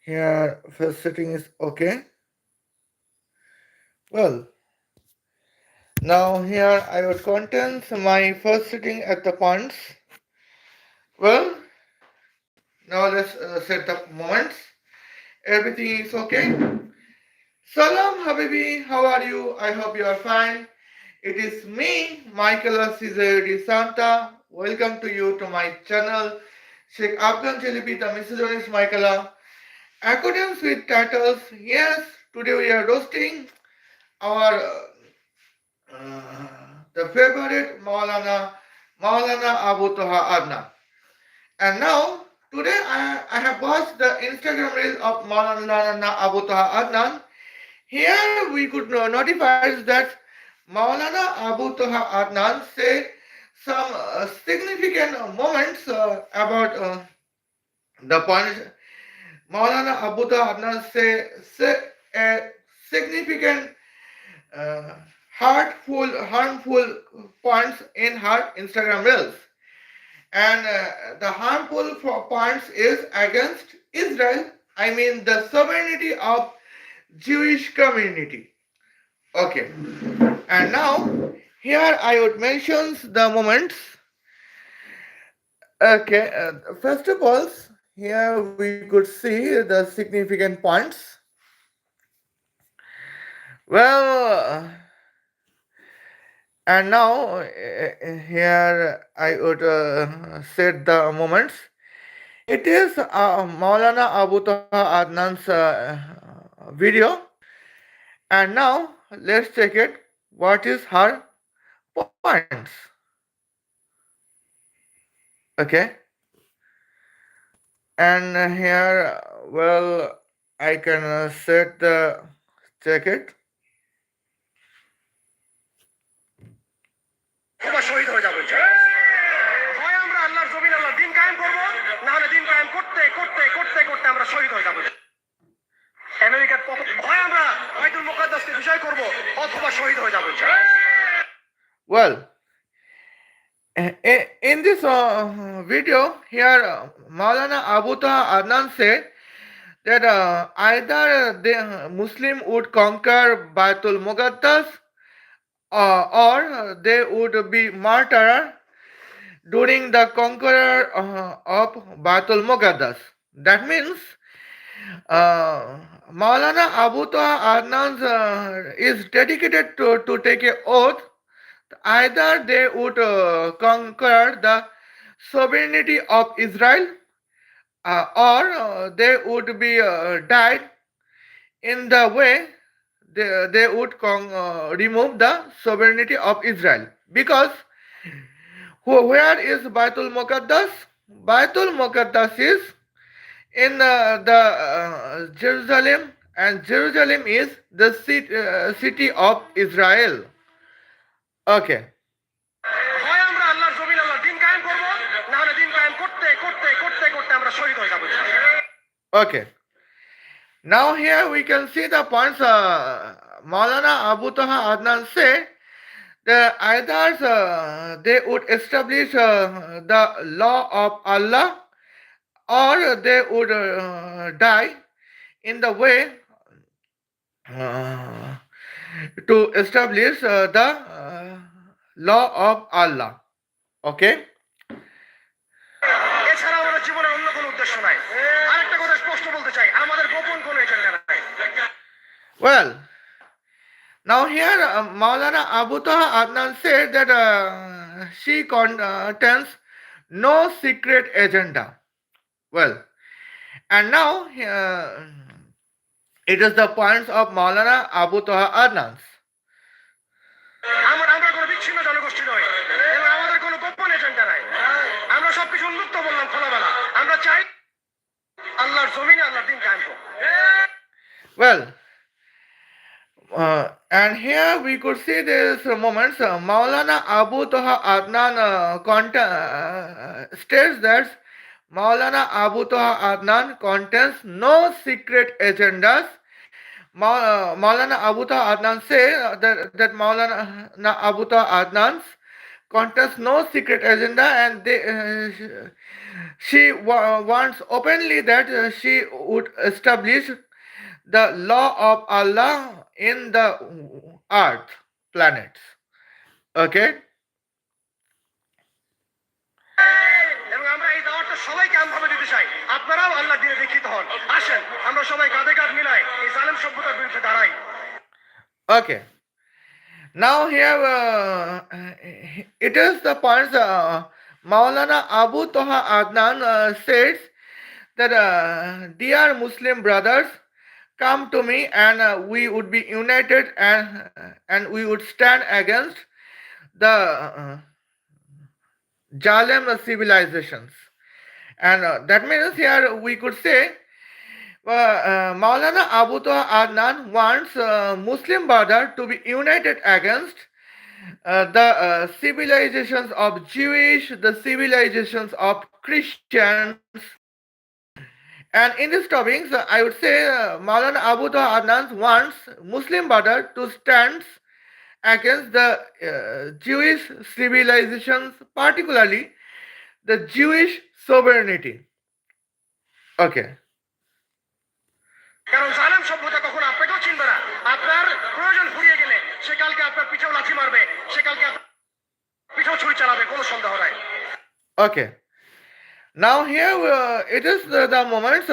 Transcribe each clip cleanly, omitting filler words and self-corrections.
Here, first setting is okay. Well, now here I would content my first setting at the points. Well, now let's set the moments. Everything is okay. Salam Habibi, how are you? I hope you are fine. It is me, Michaela Santa. Welcome to you to my channel, Sheikh Afghan Jelebi, the Misogynist Michaela. Accordance with titles, yes, today we are roasting our the favorite Maulana Abu Toha Adnan. And now today I have watched the Instagram reel of Maulana Abu Toha Adnan. Here we could notify that Maulana Abu Toha Adnan say some significant moments about the point. Maulana Abu Toha Adnan say a significant uh, harmful points in her Instagram reels. And the harmful points is against Israel. I mean the sovereignty of Jewish community. Okay. And now here I would mention the moments. Okay. First of all, here we could see the significant points. Well, and now here I would set the moments. It is Maulana Abu Taha Adnan's video, and now let's check it. What is her points? Okay, and here, well, I can set the check it. শহীদ হয়ে যাবো হয় আমরা আল্লাহর জমিন আল্লাহ দিন কায়েম করবো, না হলে দিন কায়েম করতে করতে করতে করতে আমরা শহীদ হয়ে যাবো। আমেরিকার হয় আমরা বাইতুল মুকাদ্দাসকে বিষয় করব অথবা শহীদ হয়ে যাবো। Well, in this video here, Maulana Abu Taha Adnan said that either the Muslim would conquer Baitul Muqaddas or they would be martyred during the conqueror of Baitul Muqaddas. That means Maulana Abu Taha Adnan is dedicated to take a oath. Either they would conquer the sovereignty of Israel or they would be died in the way they would remove the sovereignty of Israel. Because where is Baitul Muqaddas? Baitul Muqaddas is in the Jerusalem, and Jerusalem is the city of Israel. Okay. Okay. Now here we can see the points Maulana Abu Taha Adnan said that either they would establish the law of Allah or they would die in the way to establish the law of Allah. Okay? Well, now here Maulana Abu Taha Adnan said that she contains no secret agenda. Well, and now it is the points of Maulana Abu Taha Adnan. Well, and here we could see these moments. Maulana Abu Taha Adnan states that Maulana Abu Taha Adnan contains no secret agendas. Maulana Abu Taha Adnan say that Maulana Abu Taha Adnan contests no secret agenda, and she wants openly that she would establish the law of Allah in the earth planets. Okay. এবং আমরা এই দাওয়াতটা সবাইকে আমভাবে দিতে চাই। আপনারাও আল্লাহ দিয়ে দীক্ষিত হন। আসেন আমরা সবাই কাঁধে কাঁধ মিলাই এই জালেম সভ্যতার বিরুদ্ধে দাঁড়াই। Okay. Now here it is the point Maulana Abu Toha Adnan says that dear Muslim brothers, come to me and we would be united and we would stand against the Jalem civilizations. And that means here we could say Maulana Abu Toha Adnan wants Muslim brother to be united against the civilizations of Jewish, the civilizations of Christians. And in these topics, I would say Maulana Abu Toha Adnan wants Muslim brother to stand against the Jewish civilizations, particularly the Jewish sovereignty. Okay. কারণ জালেম সভ্যতা কখনো আপনাকেও চিনবে না। আপনার প্রয়োজন ফুরিয়ে গেলে সে কালকে আপনার পিঠেও লাথি মারবে, সে কালকে আপনার পিঠেও ছুরি চালাবে, কোনো সন্দেহ নাই। Okay. Now here it is the moments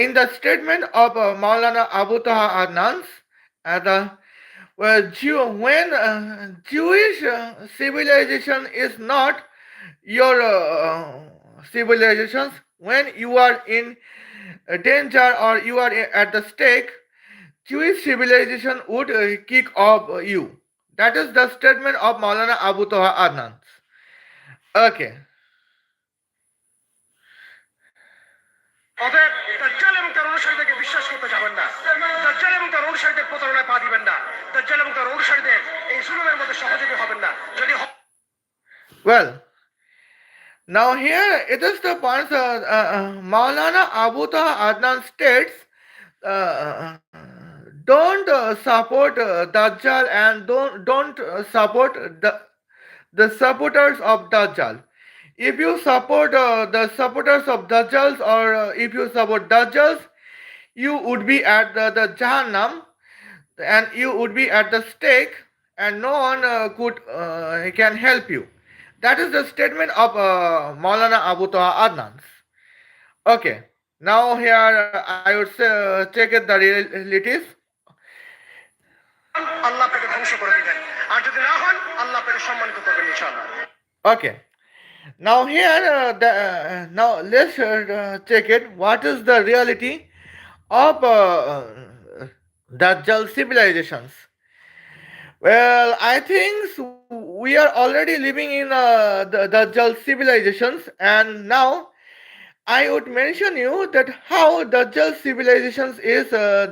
in the statement of Maulana Abu Taha Adnan's when Jewish civilization is not your civilizations, when you are in danger or you are at the stake, Jewish civilization would kick off you. That is the statement of Maulana Abu Taha Adnan. Okay. অতএব দাজ্জাল এবং তার অনুসারীদেরকে বিশ্বাস করতে যাবেন না। দাজ্জাল এবং তার অনুসারীদের প্রতারণায় পা দিবেন না। দাজ্জাল এবং তার অনুসারীদের এই জুলুমের মধ্যে সহযোগী হবেন না। যদি Well, now here it is the point Maulana Abu Taha Adnan states don't support Dajjal and don't support the supporters of Dajjal. If you support the supporters of Dajjals or if you support Dajjals, you would be at the Jahannam and you would be at the stake and no one can help you. That is the statement of Maulana Abu Taha Adnan. Okay, now here I would say check it the realities. আল্লাহ আপনাকে ধ্বংস করে দিবেন, আর যদি না হন আল্লাহ আপনাকে সম্মানিত করবেন ইনশাআল্লাহ। Okay. Now here, now let's check it. What is the reality of Dajjal civilizations? Well, I think we are already living in the Dajjal civilizations, and now I would mention you that how Dajjal civilizations is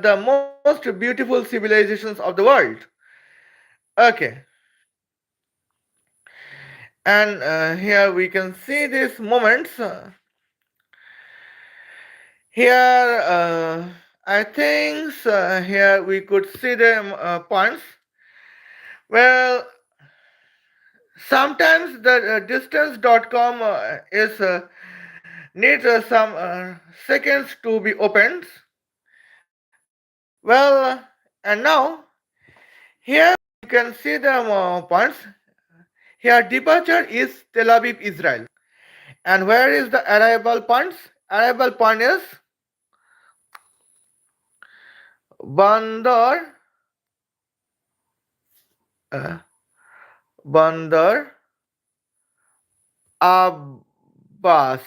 the most beautiful civilizations of the world. Okay. And here we can see these moments. Here, I think here we could see the points. Well, sometimes the distance.com is needs some seconds to be opened. Well, and now here you can see the points. Here departure is Tel Aviv, Israel. And where is the arrival points? Arrival point is Bandar Bandar Abbas.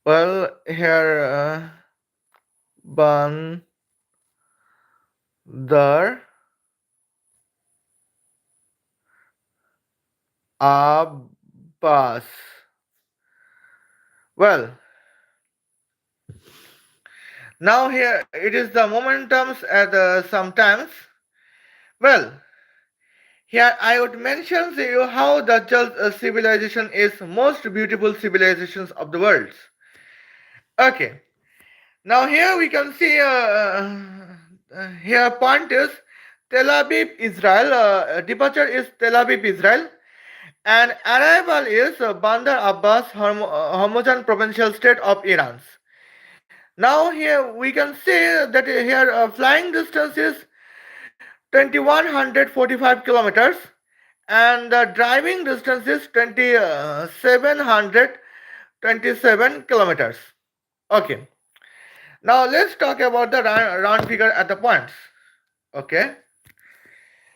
Well, here Bandar Abbas. Well, now here it is the momentums at sometimes. Well, Here I would mention to you how the Dajjal's civilization is most beautiful civilizations of the world. Okay, now here we can see here point is Tel Aviv, Israel. Departure is Tel Aviv, Israel, and arrival is Bandar Abbas, Hormozgan provincial state of Iran. Now here we can see that here flying distance is 2145 kilometers and the driving distance is 2727 kilometers. Okay. Now let's talk about the round figure at the points. Okay.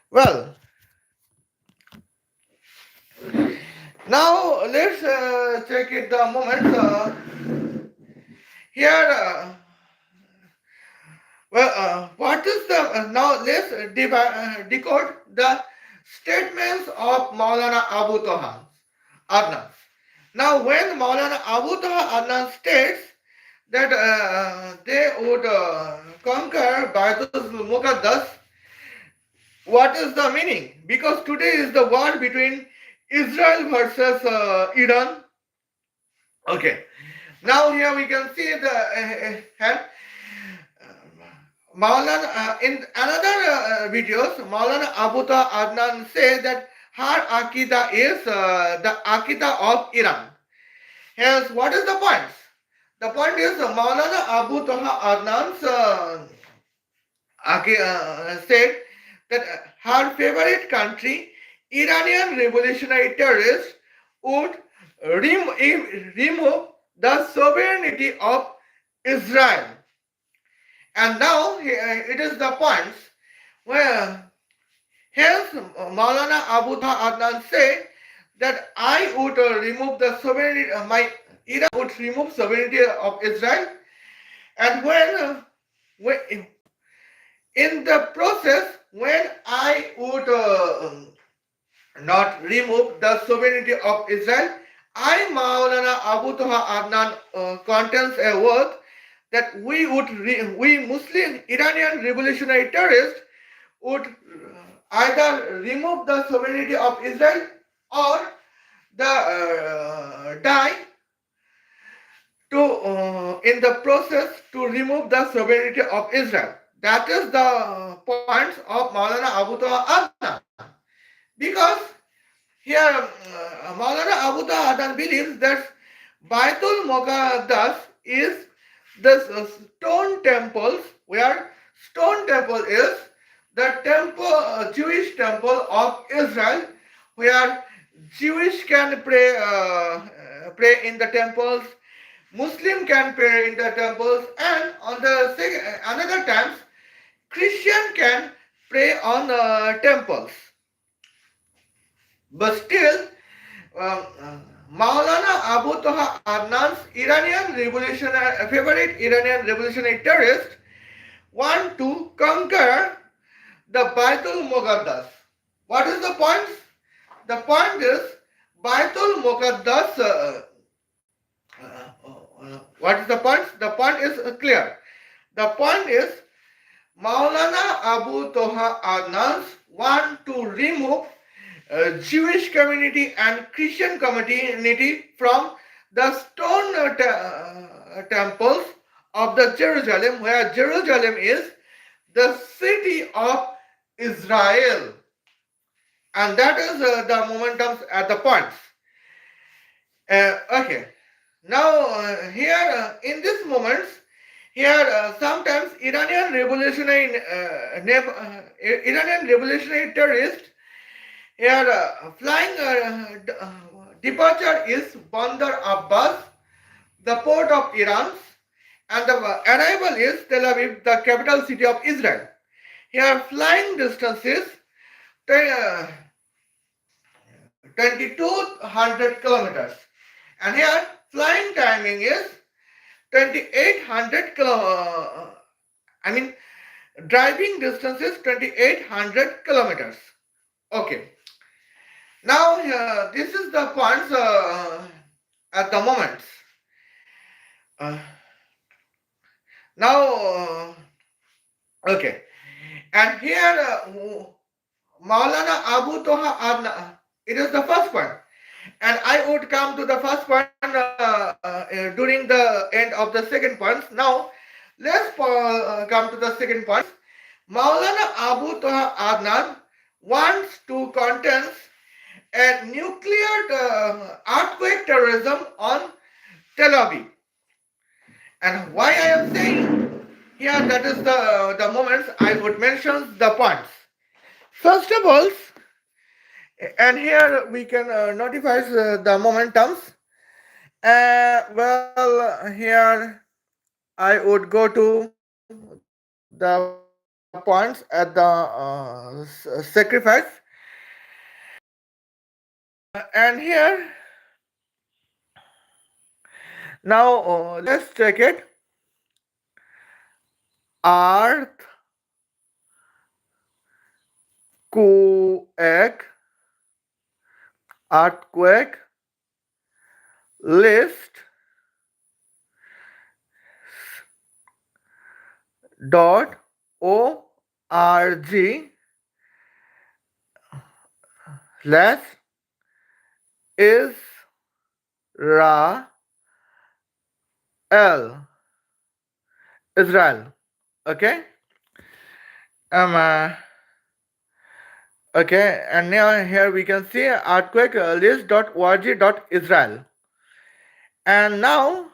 Well, now let's check it the moments. Here, what is the now let's decode the statements of Maulana Abu Toha Adnan. Now, when Maulana Abu Toha Adnan states that they would conquer Baitul Muqaddas, what is the meaning? Because today is the war between Israel versus Iran. Okay. Now here we can see the Maulana in another videos, Maulana Abu Taha Adnan say that her Akida is the Akida of Iran. Hence, what is the point? The point is Maulana Abu Taha Adnan's said that her favorite country, Iranian revolutionary terrorists, would remove the sovereignty of Israel. And now it is the points where hence Maulana Abu Adnan say that I would remove the sovereignty, my Iran would remove sovereignty of Israel, and when in the process when I would not remove the sovereignty of Israel, I Maulana Abu Adnan contains a word that we Muslim Iranian revolutionary terrorists would either remove the sovereignty of Israel or die to in the process to remove the sovereignty of Israel. That is the points of Maulana Abu Adnan. Because here Maulana Abu Adnan believes that Baitul Muqaddas is the stone temples where stone temple is the temple Jewish temple of Israel where Jewish can pray in the temples, Muslim can pray in the temples, and on the another times Christian can pray on temples. But still, Maulana Abu Toha Adnan's favorite Iranian revolutionary terrorist want to conquer the Baitul Muqaddas. What is the point? The point is Baitul Muqaddas. What is the point? The point is clear. The point is Maulana Abu Toha Adnans want to remove Jewish community and Christian community from the stone temples of the Jerusalem, where Jerusalem is the city of Israel. And that is the momentum at the points. Okay. Now here in these moments, here sometimes Iranian revolutionary terrorists here flying departure is Bandar Abbas, the port of Iran, and the arrival is Tel Aviv, the capital city of Israel. Here flying distance is 2200 kilometers, and here flying timing is 2800 driving distance is 2800 kilometers. Okay. Now this is the points at the moment. Now okay, and here Maulana Abu Toha Adnan. It is the first point. And I would come to the first point during the end of the second point. Now, let's come to the second point. Maulana Abu Toha Adnan wants to contest a nuclear earthquake terrorism on Tel Aviv. And why I am saying here that is the moments I would mention the points. First of all, and here we can notify the momentums. Well, here I would go to the points at the sacrifice. And here, now let's check it. Earth, quake, earthquake, list dot org slash Israel. Israel. Okay. Um. uh, okay. And now here we can see earthquake list.org.israel. And now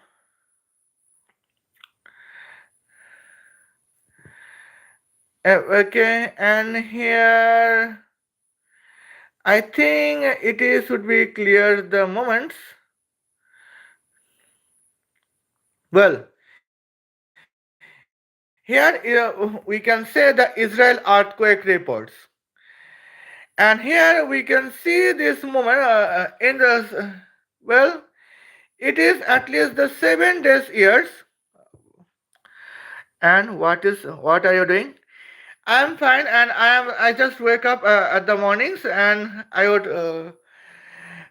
okay. And here I think it is should be clear the moments. Well, here we can say the Israel earthquake reports. And here we can see this moment in the well, it is at least the 7 days years. And what are you doing? I am fine, and I just wake up at the mornings, and I would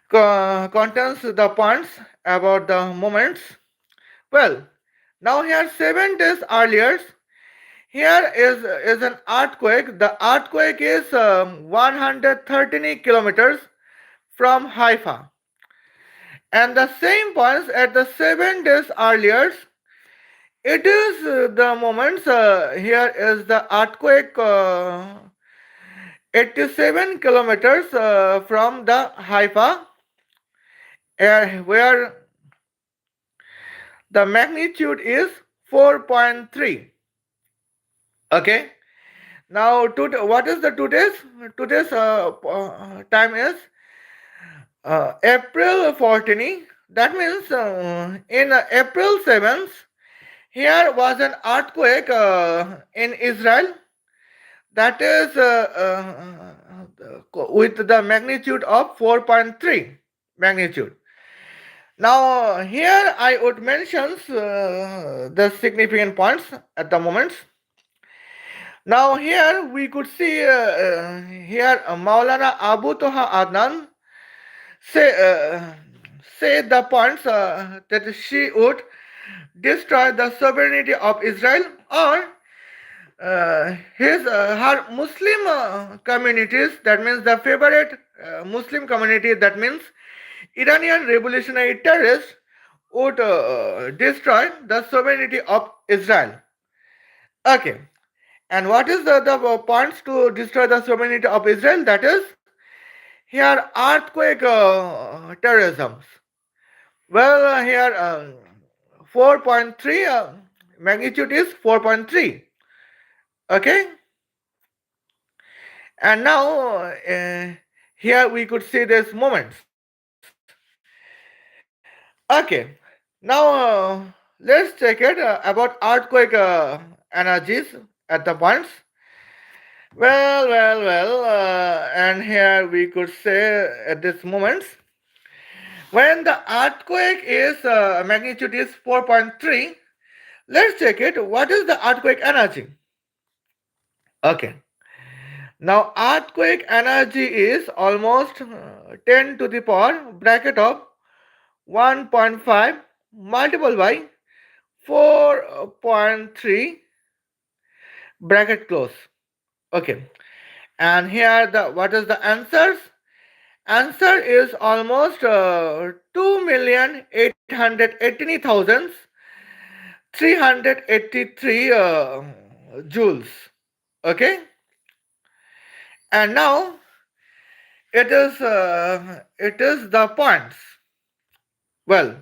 contents the points about the moments. Well, now here 7 days earlier, here is an earthquake. The earthquake is 113 kilometers from Haifa. And the same points at the 7 days earlier, it is the moments here is the earthquake 87 kilometers from the Haifa, where the magnitude is 4.3. Okay. Now, what is the today's? Today's time is April 14. That means in April 7th, here was an earthquake in Israel that is with the magnitude of 4.3 magnitude. Now, here I would mention the significant points at the moment. Now, here we could see here Maulana Abu Toha Adnan say, say the points that she would destroy the sovereignty of Israel or his her Muslim communities, that means the favorite Muslim community, that means Iranian revolutionary terrorists would destroy the sovereignty of Israel. Okay, and what is the points to destroy the sovereignty of Israel? That is here earthquake terrorism. Well, here 4.3 magnitude is 4.3. Okay, and now here we could see these moments. Okay, now let's check it about earthquake energies at the points. Well, and here we could say at this moment, when the earthquake is magnitude is 4.3, let's check it. What is the earthquake energy? Okay. Now, earthquake energy is almost 10 to the power bracket of 1.5 multiplied by 4.3 bracket close. Okay. And here the what is the answers? Answer is almost 2,818,383 joules. Okay, and now it is the points. Well,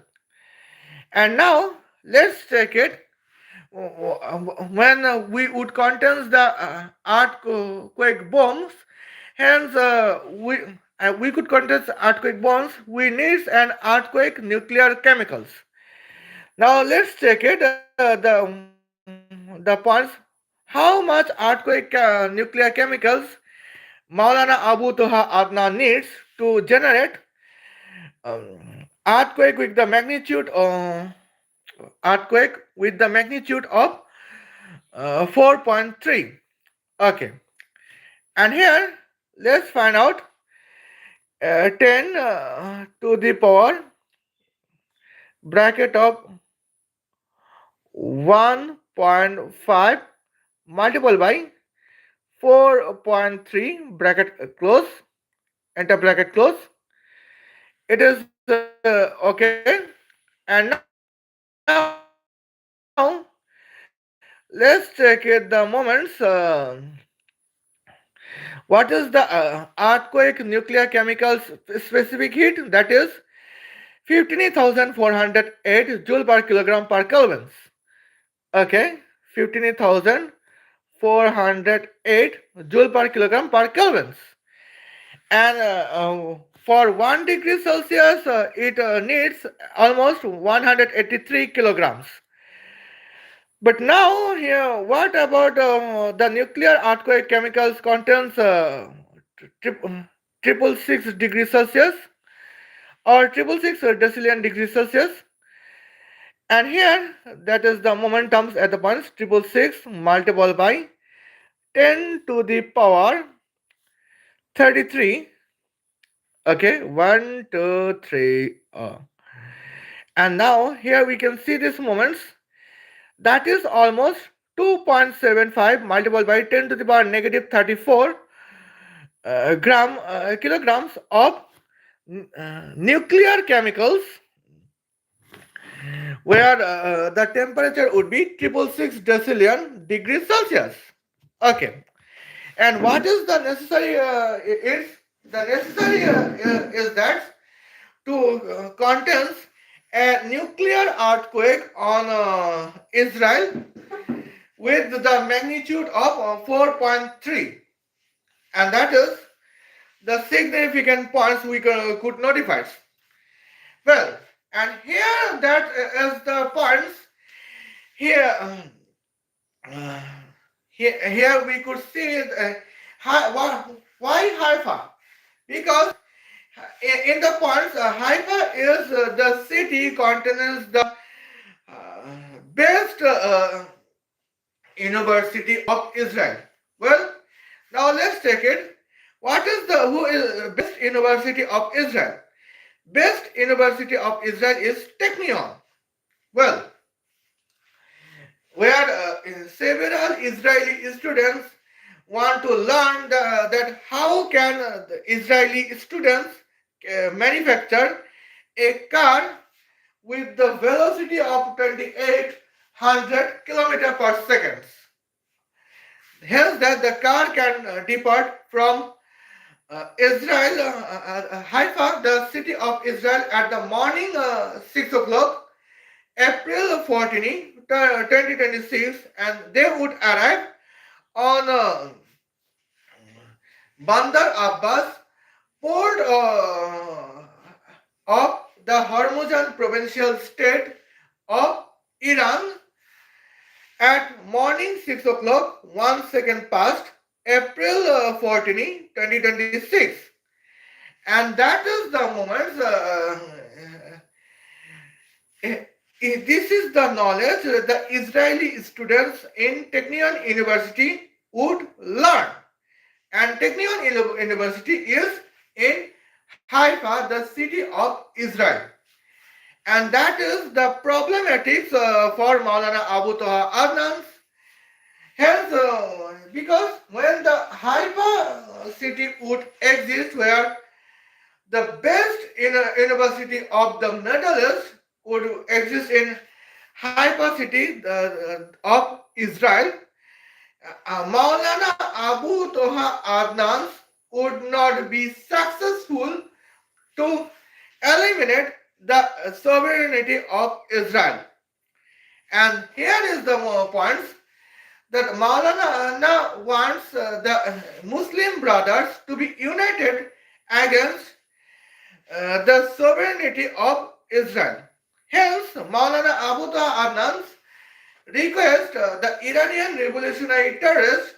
and now let's take it when we would contain the earthquake bombs. Hence, we could contain earthquake bombs. We need an earthquake nuclear chemicals. Now let's take it the points. How much earthquake nuclear chemicals Maulana Abu Toha Adnan needs to generate earthquake with the magnitude of 4.3. Okay, and here let's find out 10 to the power bracket of 1.5 multiplied by 4.3 bracket close, enter bracket close. It is okay. And now let's take it the moments. What is the earthquake nuclear chemicals specific heat? That is 15,408 joule per kilogram per kelvin. Okay, 15,408 joule per kilogram per kelvin. And for 1 degree Celsius, it needs almost 183 kilograms. But now here, what about the nuclear earthquake chemicals contains triple six degrees Celsius or triple six decillion degrees Celsius? And here, that is the momentums at the points triple six multiplied by 10 to the power 33. Okay, 1, 2, 3. And now here we can see these moments. That is almost 2.75 multiplied by 10 to the power negative 34 kilograms of nuclear chemicals, where the temperature would be 666 decillion degrees Celsius. Okay, and what is the necessary? Is that to contains a nuclear earthquake on Israel with the magnitude of 4.3, and that is the significant points we could notify. Well, and here that is the points. Here, uh, here we could see why Haifa, because in the points, Haifa is the city contains the best university of Israel. Well, now let's take it. What is the who is best university of Israel? Best university of Israel is Technion. Well, where several Israeli students want to learn that how can the Israeli students manufacture a car with the velocity of 2800 km per second. Hence that the car can depart from Israel, Haifa, the city of Israel, at the morning 6 o'clock, April 14, 2026, and they would arrive on Bandar Abbas, port of the Hormuzgan provincial state of Iran, at morning 6 o'clock, 1 second past, April 14, 2026. And that is the moment, this is the knowledge that the Israeli students in Technion University would learn. And Technion University is in Haifa, the city of Israel. And that is the problematics for Maulana Abu Toha Adnan. Hence, because when the hyper city would exist where the best university of the Middle East would exist in hyper city of Israel, Maulana Abu Toha Adnan would not be successful to eliminate the sovereignty of Israel. And here is the points that Maulana wants the Muslim brothers to be united against the sovereignty of Israel. Hence, Maulana Abu Anand request the Iranian revolutionary terrorists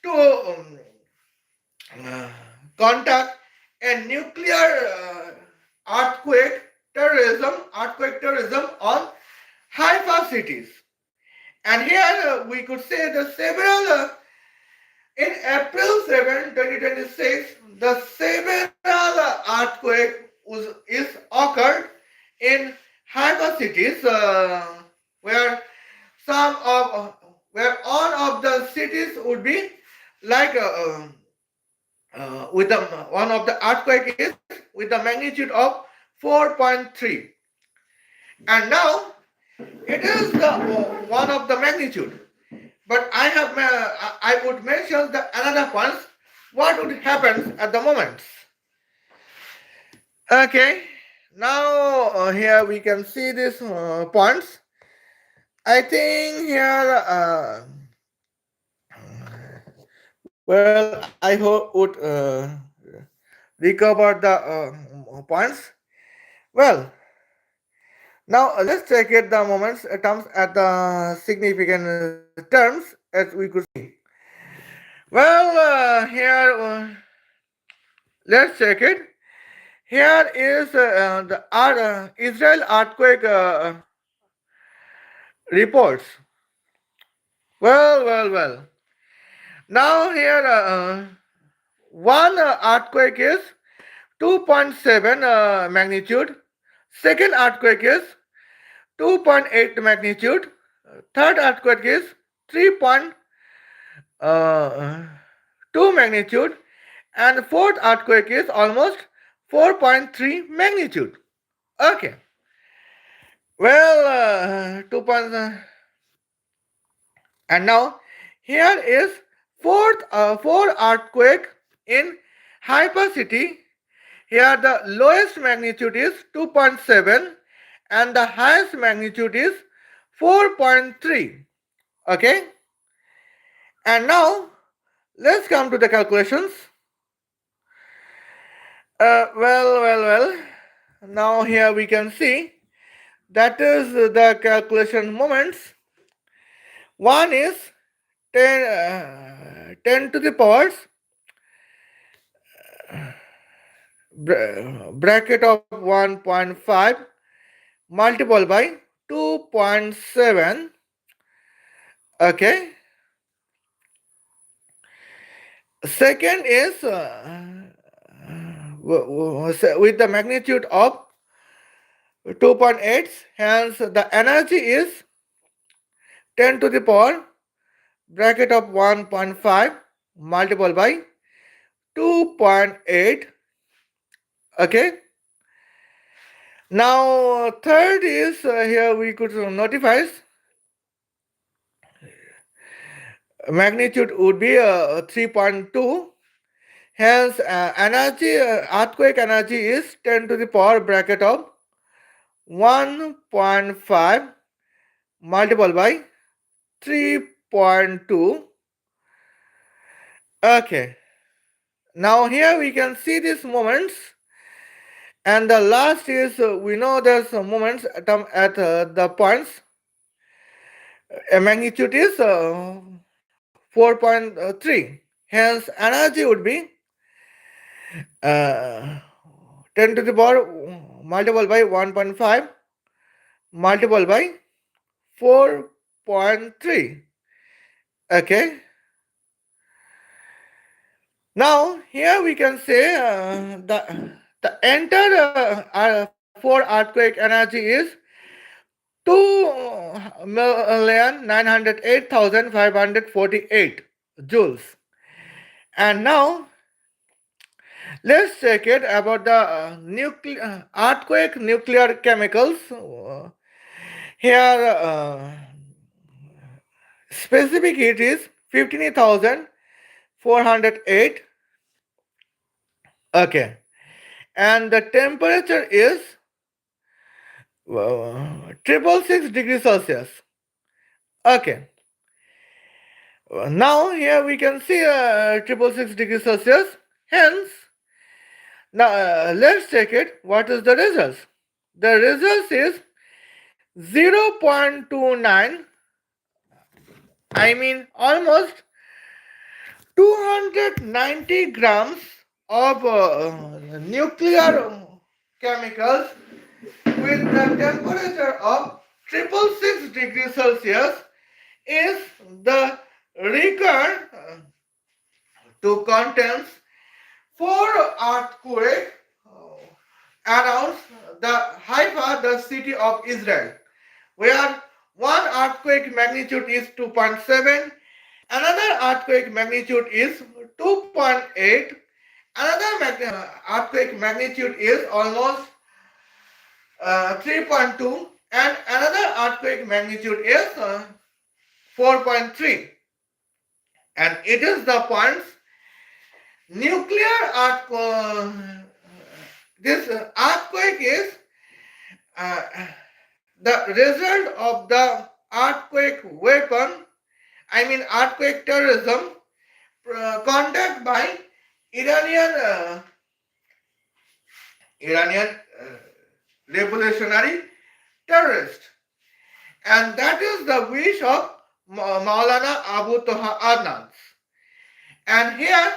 to uh, conduct a nuclear earthquake terrorism on Haifa cities. And here we could say that several in April 7, 2026, the several is occurred in Haifa cities, where some of where all of the cities would be like with the one of the earthquake is with the magnitude of 4.3, and now it is the one of the magnitude. But I would mention the another points. What would happen at the moment? Okay, now here we can see these points. I think here, well, I hope would recover the points. Well, now let's check it the moments terms at the significant terms as we could see. Well, here let's check it. Here is the Israel earthquake reports. Well. Now here one earthquake is 2.7 magnitude. Second earthquake is 2.8 magnitude. Third earthquake is 3.2 magnitude. And fourth earthquake is almost 4.3 magnitude. Okay. Well, 2. And now here is four earthquake in hypercity. Here the lowest magnitude is 2.7 and the highest magnitude is 4.3. Okay. And now let's come to the calculations. Well. Now here we can see that is the calculation moments. One is 10 to the powers bracket of 1.5 multiplied by 2.7. Okay. Second is with the magnitude of 2.8, hence the energy is 10 to the power bracket of 1.5 multiplied by 2.8. Okay. Now third is here we could notify magnitude would be 3.2. Hence energy earthquake energy is 10 to the power bracket of 1.5 multiplied by 3.2. Okay. Now here we can see these moments, and the last is we know there's moments at the points. A magnitude is 4.3. Hence energy would be 10 to the power multiplied by 1.5 multiplied by 4.3. Okay. Now here we can say the entire four earthquake energy is 2,908,548 joules. And now let's check it about the earthquake nuclear chemicals. Here, specific heat is 15,408. Okay, and the temperature is 666 degrees Celsius. Okay, now here we can see 666 degrees Celsius. Hence, now let's check it. What is the results? The results is 0.29. I mean almost 290 grams of nuclear chemicals with the temperature of 666 degrees Celsius is the record to contains 4 earthquake around the Haifa, the city of Israel, where one earthquake magnitude is 2.7, another earthquake magnitude is 2.8, another earthquake magnitude is almost 3.2, and another earthquake magnitude is 4.3. And it is the points nuclear this earthquake is the result of the earthquake weapon, I mean earthquake terrorism, conducted by Iranian revolutionary terrorists, and that is the wish of Maulana Abu Toha Adnan. And here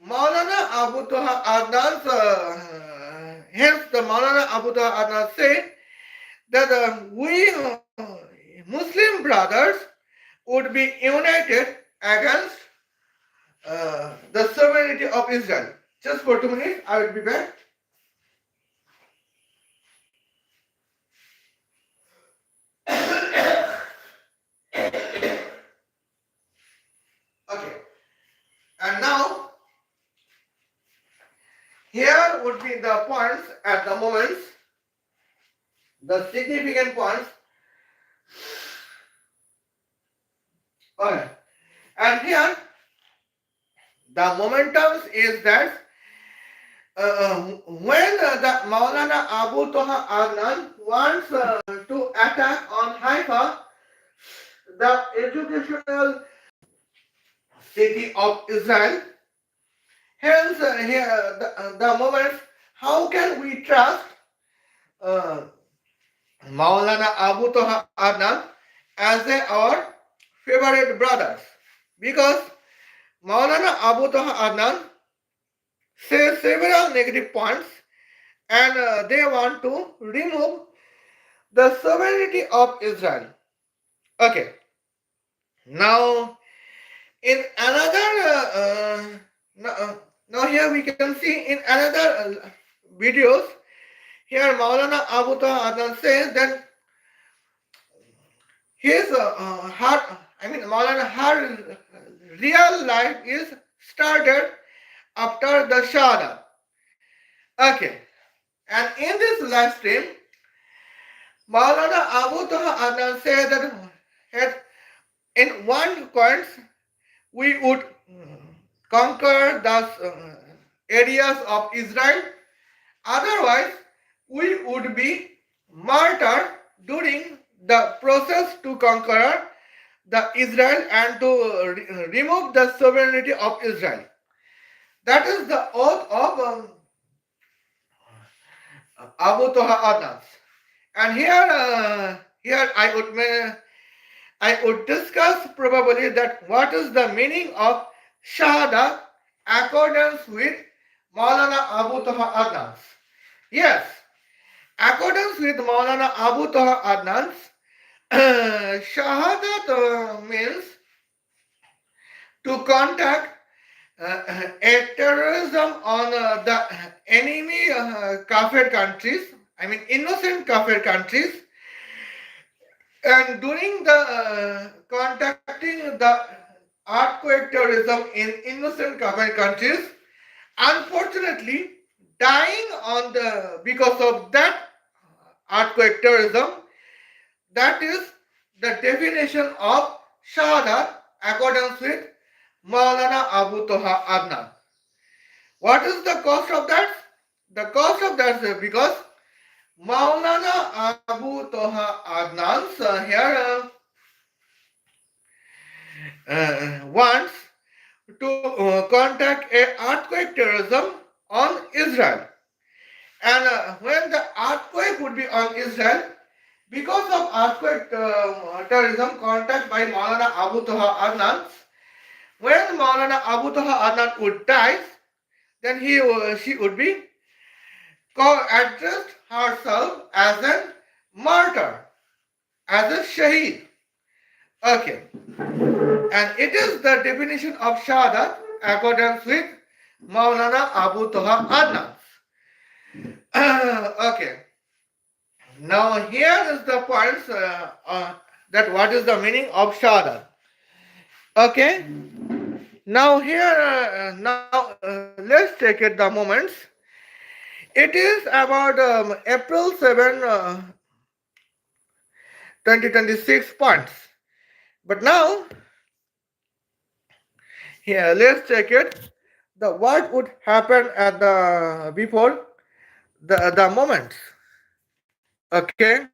Maulana Abu Toha Adnan, hence the Maulana Abu Toha Adnan said that we Muslim brothers would be united against the sovereignty of Israel. Just for 2 minutes, I will be back. Okay, and now here would be the points at the moments, the significant points. Okay, and here the momentums is that when the Maulana Abu Toha Adnan wants to attack on Haifa, the educational city of Israel, hence here the moment, how can we trust Maulana Abu Toha Adnan as our favorite brothers? Because Maulana Abu Toha Adnan says several negative points, and they want to remove the sovereignty of Israel. Okay, now in another now here we can see in another videos, here Maulana Abu Taha Adnan says that his Maulana, her real life is started after the Shahada. Okay, and in this live stream, Maulana Abu Taha Adnan says that in one point we would conquer the areas of Israel, otherwise we would be martyred during the process to conquer the Israel and to remove the sovereignty of Israel. That is the oath of Abu Toha Adnan. And here I would discuss probably that what is the meaning of Shahada accordance with Maulana Abu Toha Adnan. Yes, accordance with Maulana Abu Toha Adnan, Shahadat means to contact a terrorism on the enemy kafir countries, I mean innocent kafir countries, And during the contacting the earthquake terrorism in innocent countries, unfortunately, dying on the because of that earthquake terrorism, that is the definition of Shahadat accordance with Maulana Abu Toha Adnan. What is the cost of that? The cost of that is because Maulana Abu Toha Adnan wants to contact a earthquake terrorism on Israel. And when the earthquake would be on Israel, because of earthquake terrorism contact by Maulana Abu Toha Adnan, when Maulana Abu Toha Adnan would die, then she would be addressed herself as a martyr, as a shaheed. Okay. And it is the definition of Shahadat accordance with Maulana Abu Toha Adnan. Okay. Now here is the points that what is the meaning of Shahadat. Okay. Now here, let's take it the moments. It is about April 7, 2026 points. But now, here, let's check it. The what would happen at the before the moments. Okay.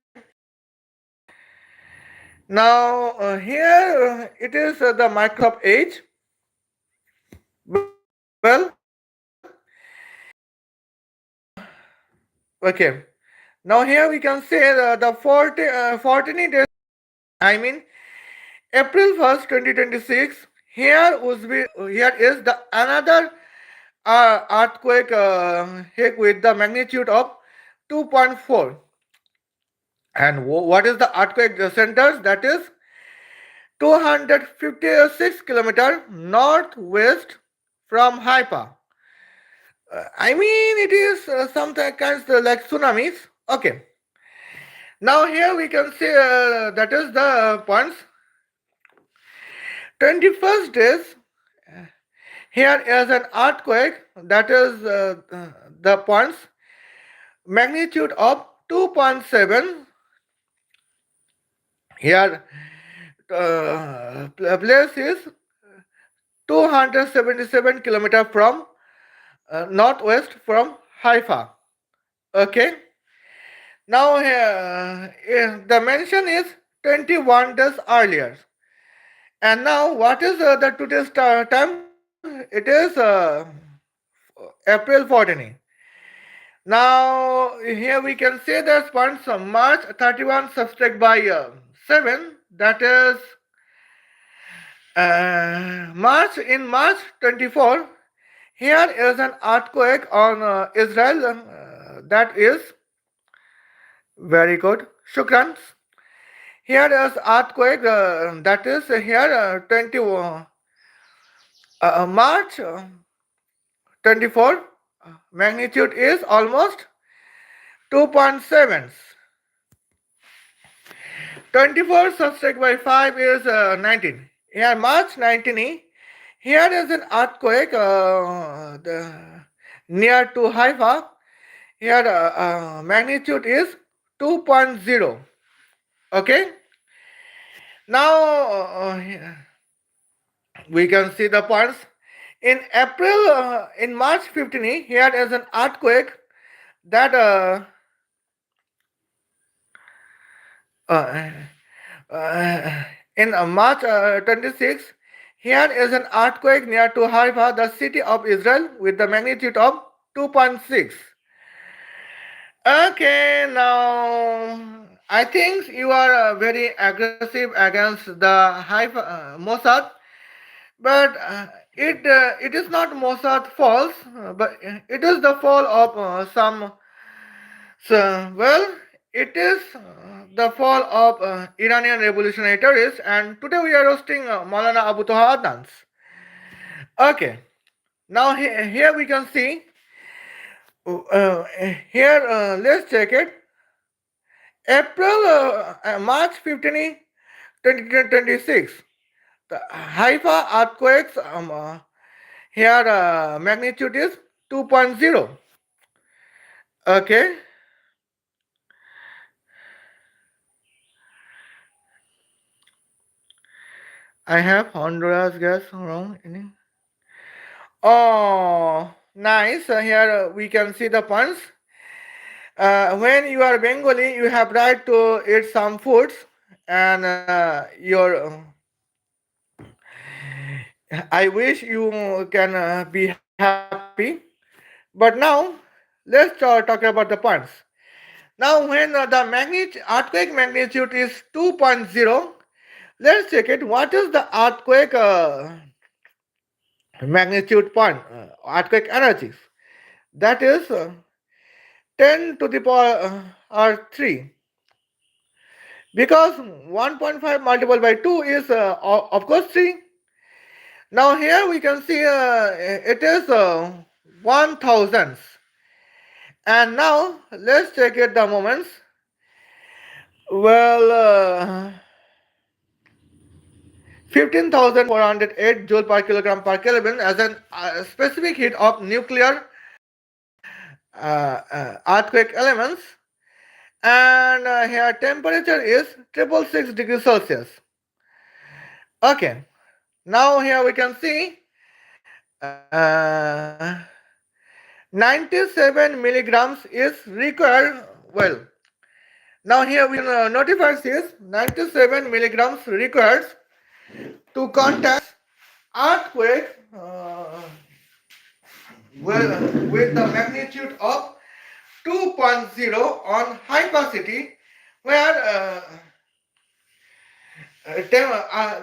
Now here it is the Microsoft Edge. Well, okay. Now here we can say the 14 days. I mean April 1st, 2026. Here is the another earthquake hit with the magnitude of 2.4. And what is the earthquake centers? That is 256 kilometer northwest from Haifa. I mean, it is something kinds like tsunamis. Okay. Now here we can see that is the points. 21st days. Here is an earthquake. That is the points. Magnitude of 2.7. Here place is 277 kilometer from northwest from Haifa. Okay. Now the mention is 21 days earlier. And now what is the today's time? It is April 14. Now here we can say that points March 31 subtract by 7. That is March 24. Here is an earthquake on Israel. That is very good. Shukran. Here is earthquake. That is here 20 March 24. Magnitude is almost 2.7. 24 subtract by 5 is 19. Here March 19. Here is an earthquake near to Haifa. Here magnitude is 2.0. Okay. Now we can see the points. In March 15, here is an earthquake that uh, in March 26, here is an earthquake near to Haifa, the city of Israel, with the magnitude of 2.6. Okay, now I think you are very aggressive against the Haifa Mossad, but it is not Mossad fault, but it is the fault of some. So, well, it is the fall of Iranian revolutionary terrorists, and today we are roasting Maulana Abu Toha Adnan. Okay, now here we can see. Here, let's check it. March 15, 2026. The Haifa earthquakes here magnitude is 2.0. Okay, I have Honduras gas wrong. Oh, nice. Here we can see the points. When you are Bengali, you have right to eat some foods, and I wish you can be happy. But now, let's talk about the points. Now, when the earthquake magnitude is 2.0, let's check it. What is the earthquake magnitude point? Earthquake energy. That is 10 to the power or 3. Because 1.5 multiplied by 2 is, of course, 3. Now, here we can see it is 1000. And now, let's check it the moments. Well, 15,408 joule per kilogram per Kelvin as an specific heat of nuclear earthquake elements. And here temperature is 666 degrees Celsius. Okay, now here we can see 97 milligrams is required. Well, now here we notifies is 97 milligrams required to contact earthquake with the magnitude of 2.0 on hypacity, where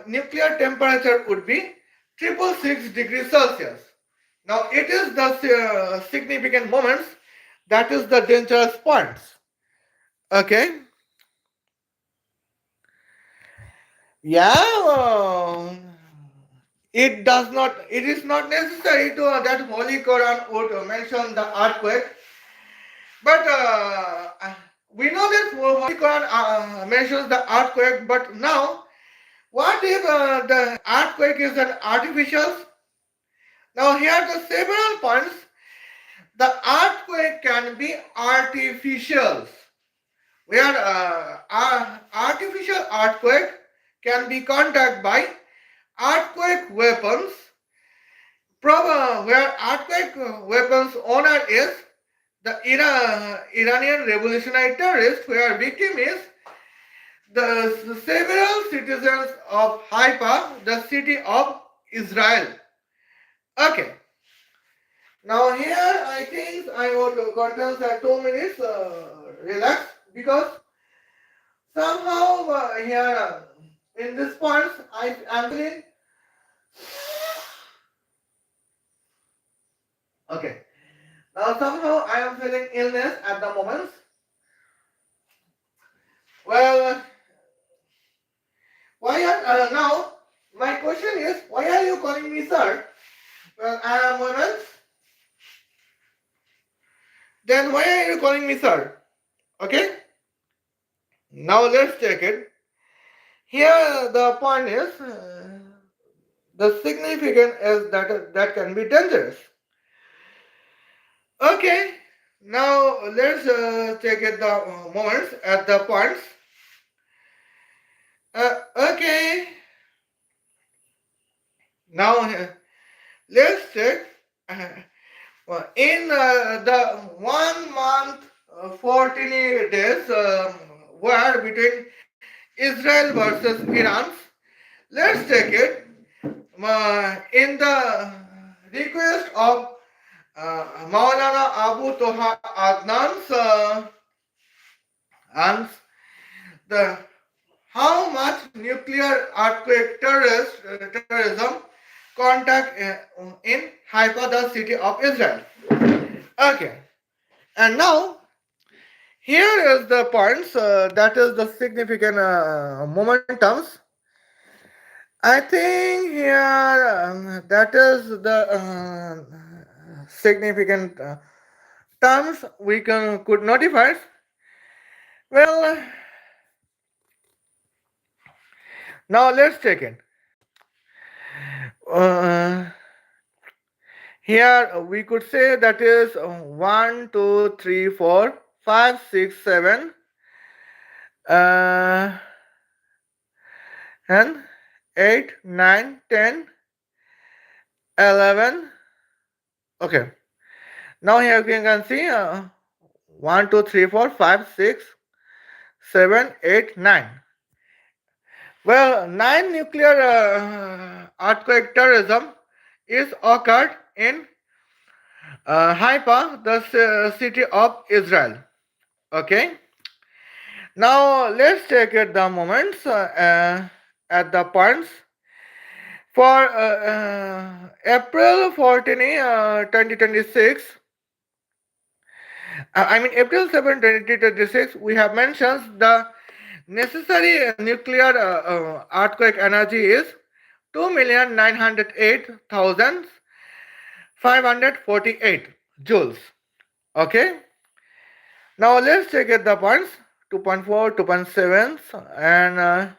nuclear temperature would be 666 degrees Celsius. Now it is the significant moments, that is the dangerous points. Okay. Yeah. It is not necessary to that Holy Quran would mention the earthquake, but we know that Holy Quran mentions the earthquake, but now what if the earthquake is an artificial? Now here are the several points. The earthquake can be artificial, where artificial earthquake can be contacted by earthquake weapons, where earthquake weapons owner is the Iranian revolutionary terrorist, where victim is the several citizens of Haifa, the city of Israel. Okay. Now here I think I would condense the 2 minutes. Relax, because somehow here in this point I am feeling. Okay. Now somehow I am feeling illness at the moment. Well, why are now my question is, why are you calling me sir? Well, I am women. Then why are you calling me sir? Okay. Now let's check it. Here the point is the significance is that can be dangerous. Okay. Now let's check it the moments at the points. Okay. Now let's check. In the 1 month, 14 days war between Israel versus Iran, let's take it. In the request of Maulana Abu Toha Adnan's and the how much nuclear earthquake terrorism contact in Haifa, the city of Israel. Okay, and now here is the points that is the significant momentums. I think here that is the significant terms we could notify. Well, now let's take it. Uh, Here we could say that is 1, 2, 3, 4, 5, 6, 7, uh, and 8, 9, 10, 11. Okay. Now here you can see 1, 2, 3, 4, 5, 6, 7, 8, 9. Well, 9 nuclear earthquake terrorism is occurred in Haifa, the city of Israel. Okay. Now let's take it the moments at the points for April 14, 2026. I mean April 7, 2026. We have mentioned the necessary nuclear earthquake energy is 2,908,548 joules. Okay. Now let's check it the points 2.4, 2.7, and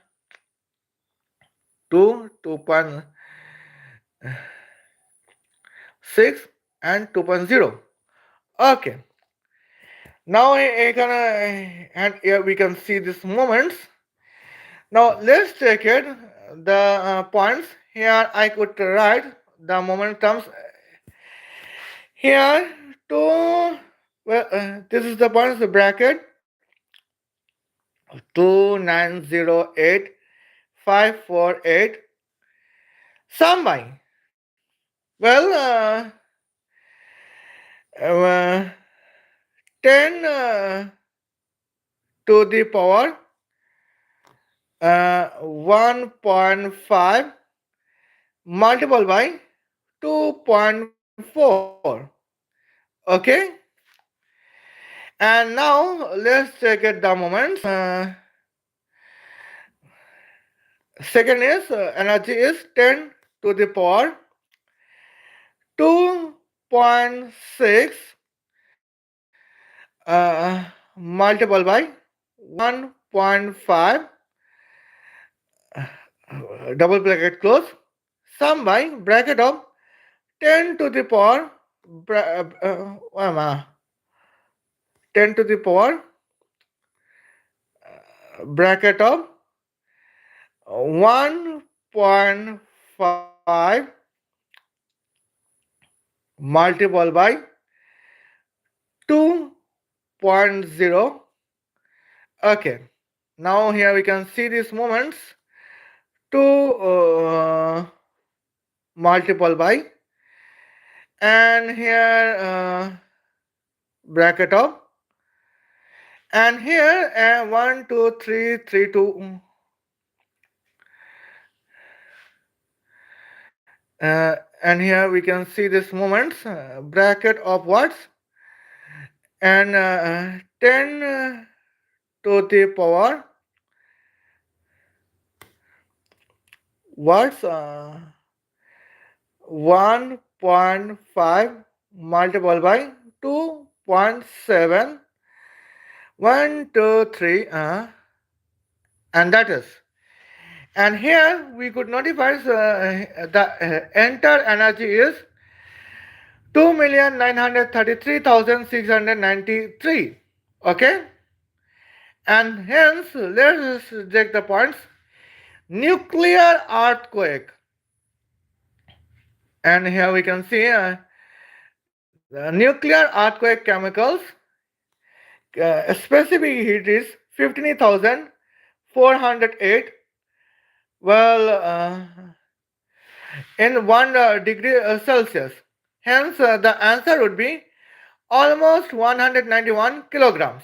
2, 2.6, and 2.0. Okay. Now and here we can see these moments. Now let's check it the points. Here I could write the momentums here to this is the points the bracket 2,908,548 sum by. Well, uh, 10 to the power 1.5 multiplied by 2.4. Okay. And now let's check it the moments. Second is energy is 10 to the power 2.6 multiplied by 1.5 double bracket close sum by bracket of 10 to the power 10 to the power bracket of 1.5 multiplied by 2.0. Okay. Now here we can see these moments 2 multiple by, and here bracket of, and here 1 2 3 3 2 and here we can see this moments bracket of watts, and 10 to the power watts 1.5 multiplied by 2.7 1 2 3 and that is, and here we could notify the entire energy is 2,933,693. Okay, and hence let's check the points. Nuclear earthquake, and here we can see the nuclear earthquake chemicals specific heat is 15,408. Well, in 1 degree Celsius. Hence, the answer would be almost 191 kilograms.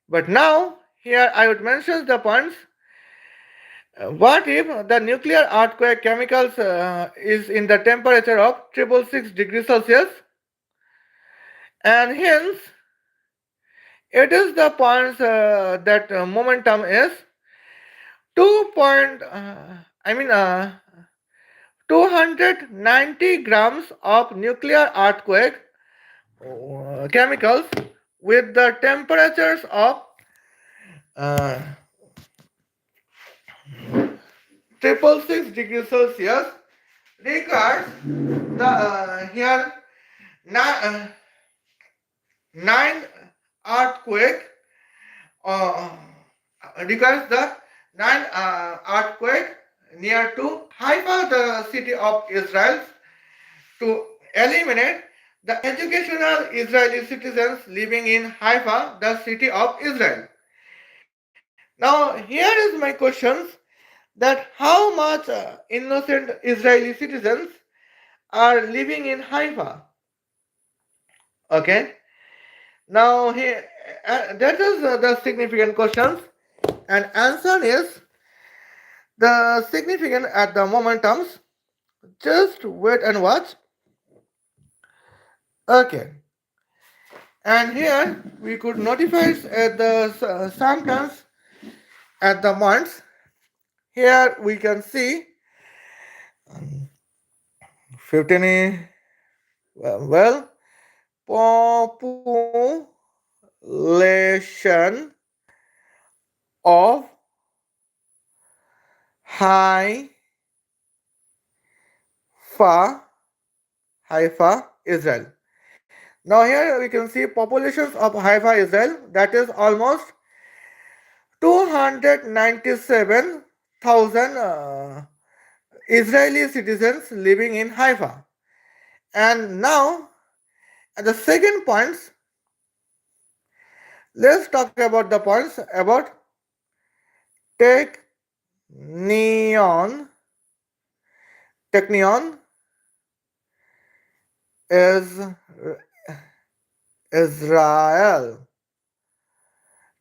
But now, here I would mention the points. What if the nuclear earthquake chemicals is in the temperature of 666 degrees Celsius? And hence, it is the points that momentum is 290 grams of nuclear earthquake chemicals with the temperatures of uh, 666 degrees Celsius regards the here nine, nine earthquake uh, regards the nine earthquake near to Haifa, the city of Israel, to eliminate the educational Israeli citizens living in Haifa, the city of Israel. Now, here is my questions that how much innocent Israeli citizens are living in Haifa? Okay. Now, here that is the significant questions, and answer is the significant at the momentums. Just wait and watch. Okay. And here we could notify at the sometimes at the months. Here we can see 15 well population of Haifa, Haifa, Israel. Now here we can see populations of Haifa, Israel, that is almost 297,000 Israeli citizens living in Haifa. And now at the second points, let's talk about the points about Technion. Technion is Israel.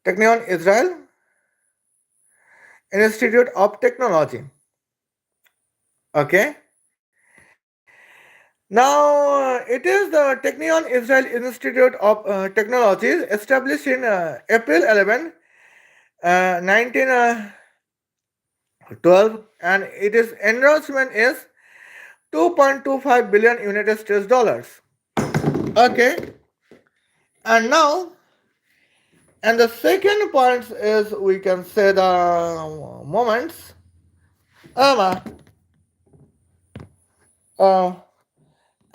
Technion Israel Institute of Technology. Okay. Now it is the Technion Israel Institute of Technology established in April 11, 1912, and its enrollment is 2.25 billion United States dollars. Okay. And now, and the second point is we can say the moments. Um, uh,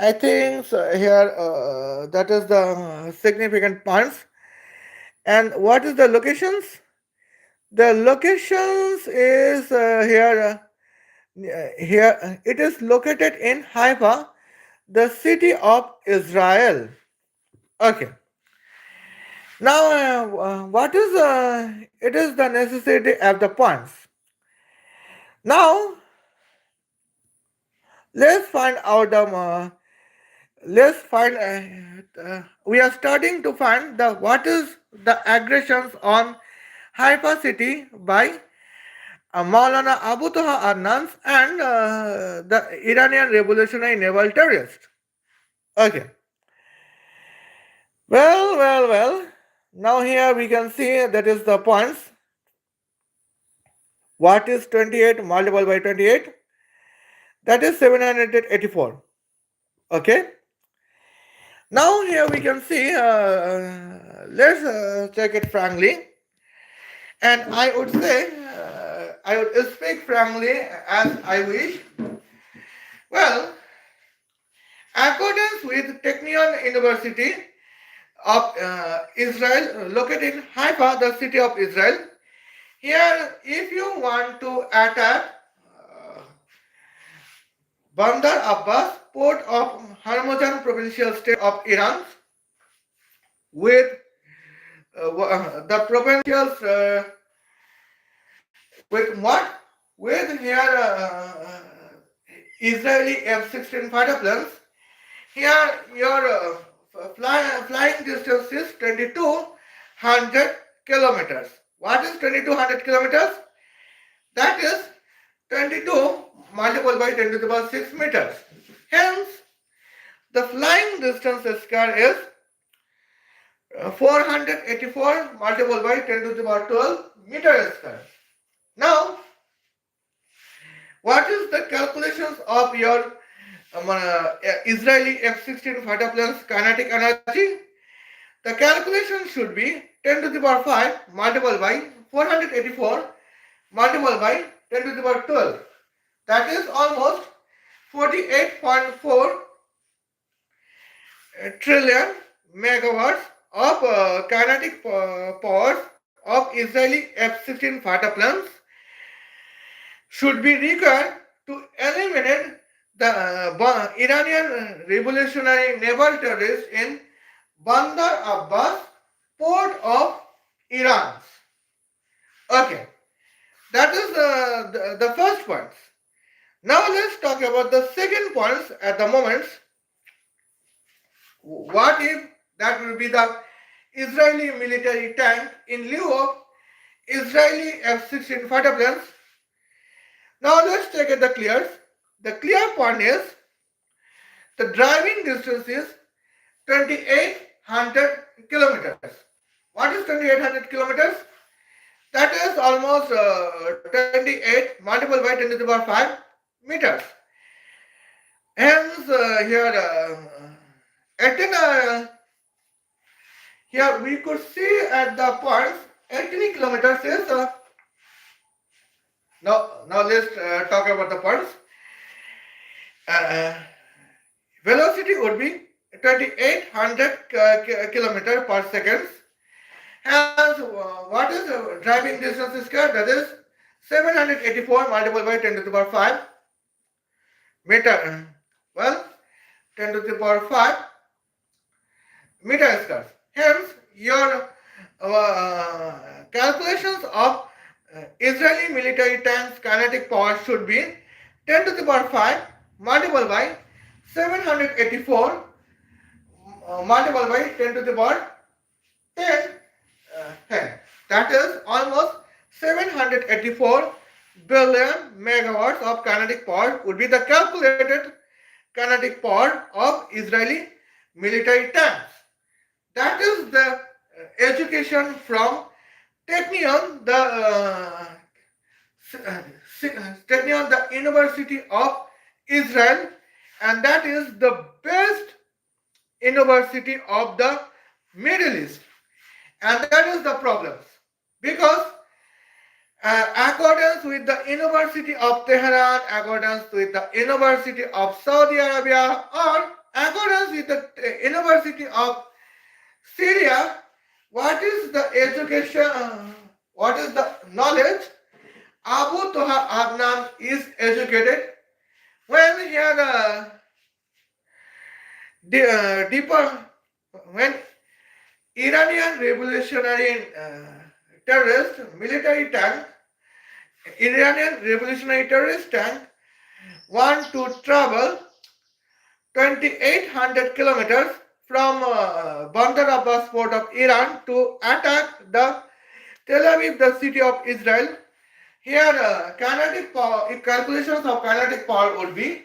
I think so here that is the significant points. And what is the locations? The locations is here. It is located in Haifa, the city of Israel. Okay. Now, what is it is the necessity of the points. Now, let's find out the let's find we are starting to find the what is the aggressions on Haifa city by Maulana Abu Toha Adnan and the Iranian revolutionary naval terrorist. Okay. Well. Now here we can see that is the points. What is 28 multiplied by 28? That is 784. Okay. Now here we can see, let's check it frankly. And I would say, I would speak frankly as I wish. Well, accordance with Technion University of Israel, located in Haifa, the city of Israel, here if you want to attack Bandar Abbas, port of Hormozgan provincial state of Iran, with the provincials with what? With here Israeli F-16 fighter planes. Here your flying distance is 2200 kilometers. What is 2200 kilometers? That is 22 multiplied by 10 to the power 6 meters. Hence, the flying distance square is 484 multiplied by 10 to the power 12 meter square. Now, what is the calculations of your Israeli F-16 fighter planes kinetic energy? The calculation should be 10 to the power 5 multiplied by 484 multiplied by 10 to the power 12. That is almost 48.4 trillion megawatts of kinetic powers of Israeli F-16 fighter planes should be required to eliminate the Iranian revolutionary naval terrorists in Bandar Abbas port of Iran. Okay, that is the first point. Now let's talk about the second point at the moment. What if that will be the Israeli military tank in lieu of Israeli F-16 fighter planes? Now let's take it the clears. The clear point is the driving distance is 2800 kilometers. What is 2800 kilometers? That is almost 28 multiplied by 10 to the power 5 meters. Hence, here we could see at the points 18 kilometers is. Now let's talk about the points. Velocity would be 2800 kilometers per second. Hence, what is the driving distance square? That is 784 multiplied by 10 to the power 5 meter. Well, 10 to the power 5 meter square. Hence, your calculations of Israeli military tanks kinetic power should be 10 to the power 5 multiplied by 784 multiplied by 10 to the power 10. That is almost 784 billion megawatts of kinetic power would be the calculated kinetic power of Israeli military tanks. That is the education from Technion, the University of Israel, and that is the best university of the Middle East. And that is the problems. Because accordance with the University of Tehran, accordance with the University of Saudi Arabia, or accordance with the University of Syria, what is the education, what is the knowledge? Abu Toha Adnan is educated when he had deeper, when Iranian revolutionary terrorist military tank, Iranian revolutionary terrorist tank want to travel 2800 kilometers from Bandar Abbas port of Iran to attack the Tel Aviv, the city of Israel. Here, kinetic power, calculations of kinetic power would be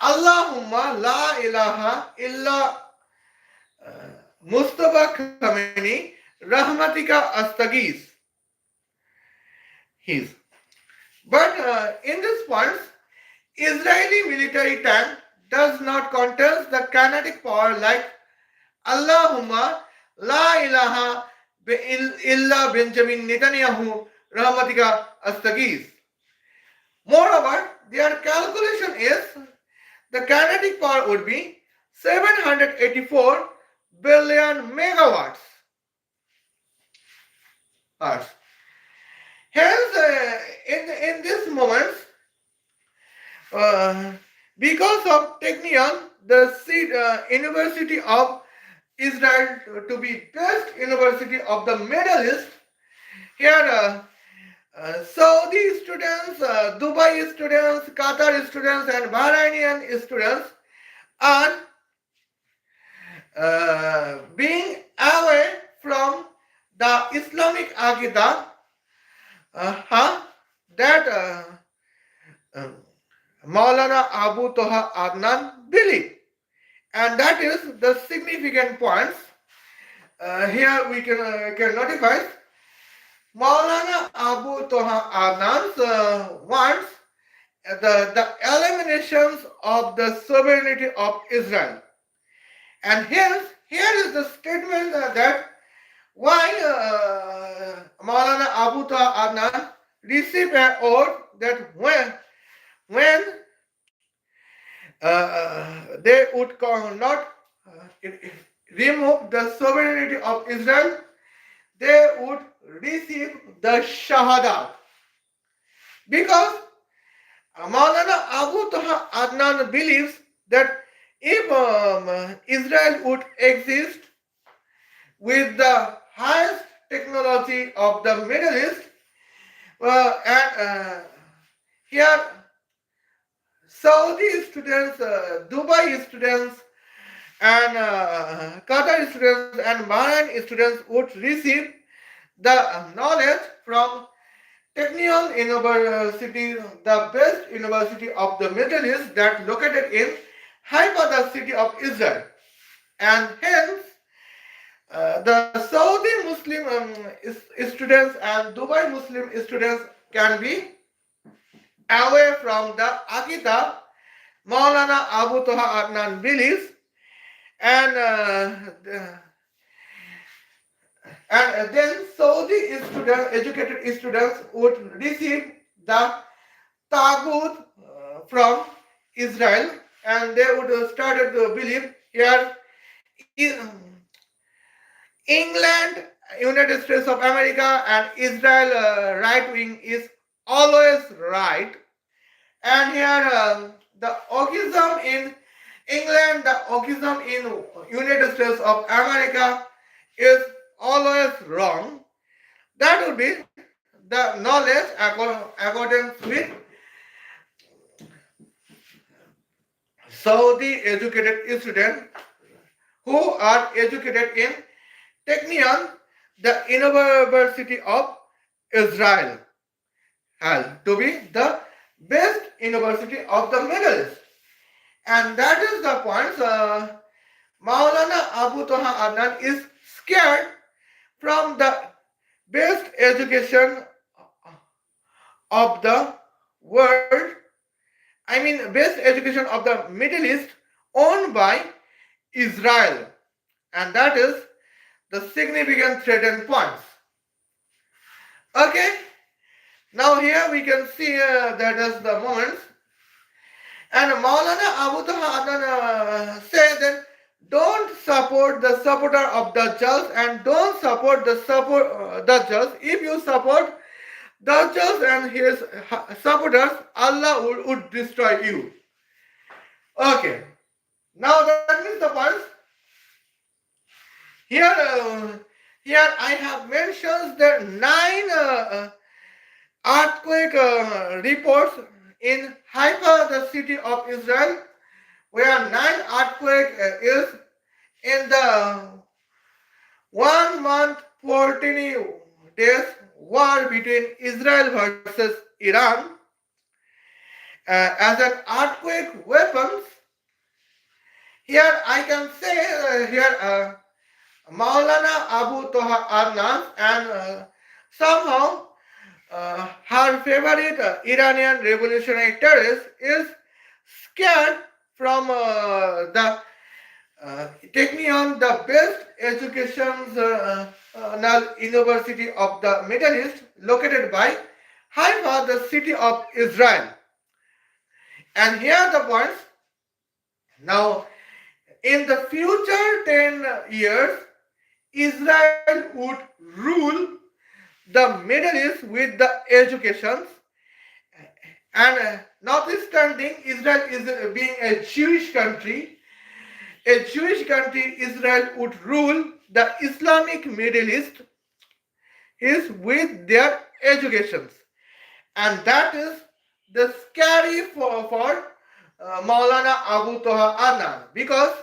Allahumma la ilaha illa Mustafa Khamenei Rahmatika Astagis. His. But in this point, Israeli military tank does not contain the kinetic power like Allahumma la ilaha illa Benjamin Netanyahu Rahmatika Astagis. Moreover, their calculation is the kinetic power would be 784 billion megawatts. Hence, in this moment, because of Technion, the University of Israel to be best university of the Middle East, here Saudi students, Dubai students, Qatar students, and Bahrainian students are being away from the Islamic Aqidah that Maulana Abu Toha Adnan believe. And that is the significant points. Here we can notify Maulana Abu Toha Adnan wants the eliminations of the sovereignty of Israel. And here is the statement that why Maulana Abu Toha Adnan received an oath that when they would not remove the sovereignty of Israel, they would receive the Shahada. Because Maulana Abu Toha Adnan believes that if Israel would exist with the highest technology of the Middle East, and here Saudi students, Dubai students, and Qatar students and Bahrain students would receive the knowledge from Technion University, the best university of the Middle East that located in Haifa, the city of Israel. And hence, the Saudi Muslim students and Dubai Muslim students can be away from the Akita Maulana Abu Toha Adnan believes, and then Saudi students, educated students would receive the Tagut from Israel, and they would started to believe here England, United States of America, and Israel right wing is always right. And here the Wokism in England, the Wokism in United States of America is always wrong. That would be the knowledge accordance with Saudi educated students who are educated in Technion, the University of Israel, has to be the best university of the Middle East. And that is the point. Maulana Abu Toha Adnan is scared from the best education of the world, I mean, best education of the Middle East owned by Israel. And that is the significant threatened points. Okay, now here we can see that is the moments. And Maulana Abu Toha Adnan said that don't support the supporter of Dajjals and don't support the Dajjals. If you support Dajjals and his supporters, Allah would destroy you. Okay, now that means the points. Here I have mentioned the 9 earthquake reports in Haifa, the city of Israel, where 9 earthquake is in the 1 month 14 days war between Israel versus Iran as an earthquake weapons. Here I can say here Maulana Abu Toha Adnan and somehow her favorite Iranian revolutionary terrorist is scared from the taking on the best educational university of the Middle East located by Haifa, the city of Israel. And here are the points. Now, in the future 10 years, Israel would rule the Middle East with the educations, and notwithstanding Israel is being a Jewish country, Israel would rule the Islamic Middle East is with their educations, and that is the scary for Maulana Abu Toha Adnan, because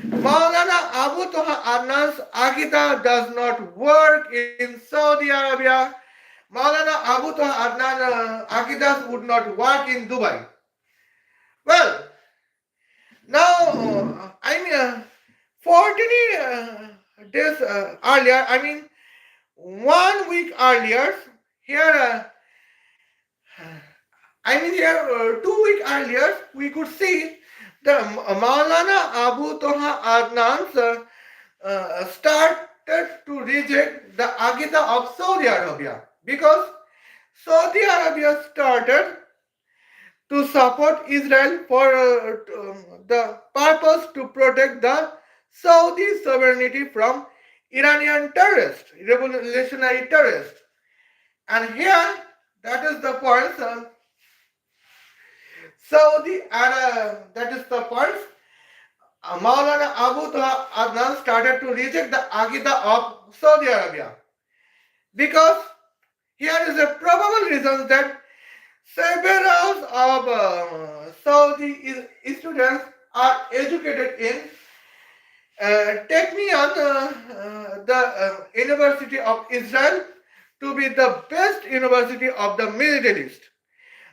Maulana Abu Toha Adnan's Aqidah does not work in Saudi Arabia. Maulana Abu Toha Adnan Aqidah would not work in Dubai. Well, now I mean 14 days earlier, I mean 1 week earlier, here I mean here 2 weeks earlier, we could see the Maulana Abu Toha Adnan's start to reject the Agita of Saudi Arabia because Saudi Arabia started to support Israel for the purpose to protect the Saudi sovereignty from Iranian terrorists, revolutionary terrorists. And here, that is the point. Saudi and that is the point. Maulana Abu Toha Adnan started to reject the Aqidah of Saudi Arabia because here is a probable reason that several of Saudi students are educated in Technion, the University of Israel, to be the best university of the Middle East.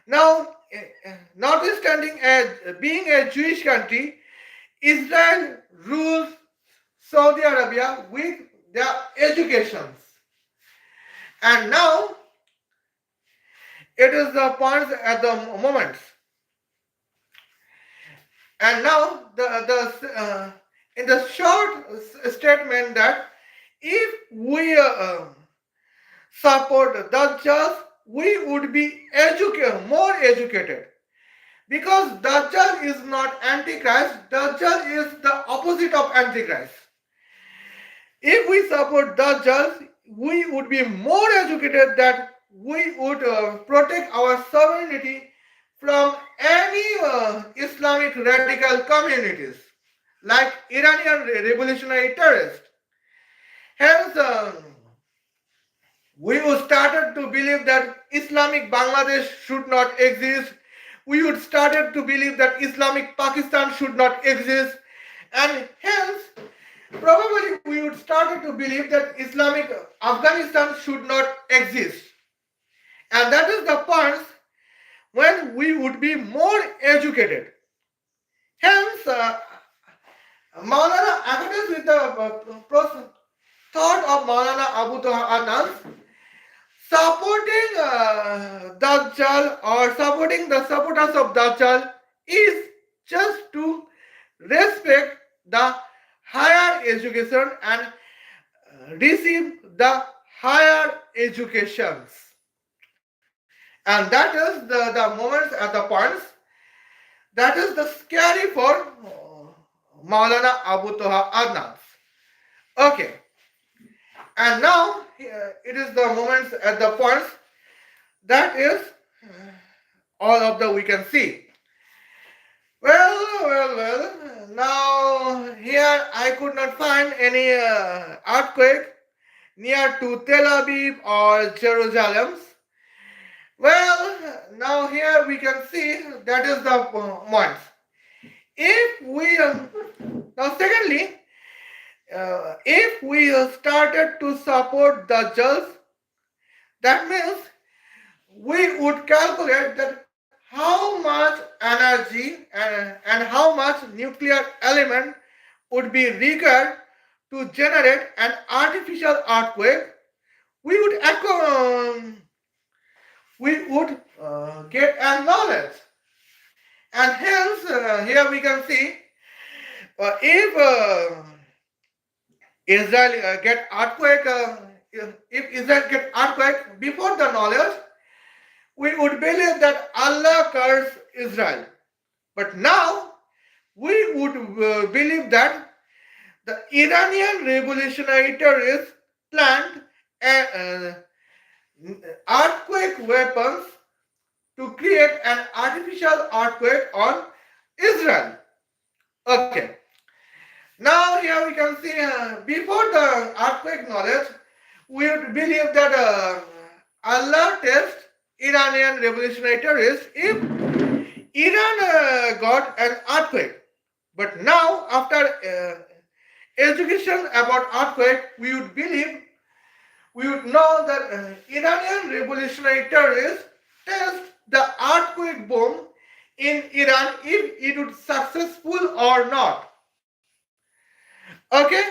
Now, notwithstanding being a Jewish country, Israel rules Saudi Arabia with their educations. And now, it is the points at the moment. And now, in the short statement that if we support Dajjal, we would be more educated. Because Dajjal is not Antichrist, Dajjal is the opposite of Antichrist. If we support Dajjal, we would be more educated that we would protect our sovereignty from any Islamic radical communities like Iranian revolutionary terrorists. Hence, we started to believe that Islamic Bangladesh should not exist. We would started to believe that Islamic Pakistan should not exist, and hence probably we would started to believe that Islamic Afghanistan should not exist. And that is the point when we would be more educated. Hence, Maulana, according with the thought of Maulana Abu Toha Adnan, supporting Dajjal or supporting the supporters of Dajjal is just to respect the higher education and receive the higher educations. And that is the moments at the points that is the scary for Maulana Abu Toha Adnan. Okay. And now it is the moments at the points that is all of the we can see. Well. Now here I could not find any earthquake near to Tel Aviv or Jerusalem. Well, now here we can see that is the point. If we now secondly, if we started to support the Dajjals, that means we would calculate that how much energy and how much nuclear element would be required to generate an artificial earthquake. We would get a knowledge, and hence here we can see if Israel get earthquake, if Israel get earthquake before the knowledge, we would believe that Allah cursed Israel. But now we would believe that the Iranian revolutionary terrorists planned earthquake weapons to create an artificial earthquake on Israel. Okay. Now here we can see before the earthquake knowledge, we would believe that Allah tests Iranian revolutionary terrorists if Iran got an earthquake. But now after education about earthquake, we would know that Iranian revolutionary terrorists test the earthquake bomb in Iran if it would successful or not. Okay?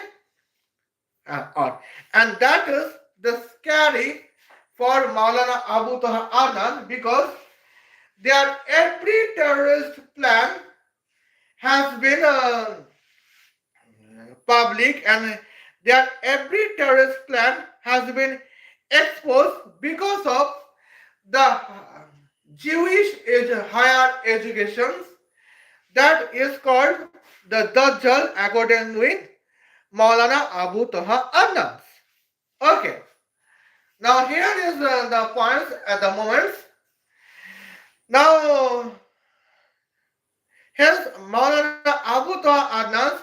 And that is the scary for Maulana Abu Toha Adnan because their every terrorist plan has been public and Their every terrorist plan has been exposed because of the Jewish higher education that is called the Dajjal according with Maulana Abu Toha Adnan. Okay, now here is the points at the moment. Now, hence Maulana Abu Toha Adnan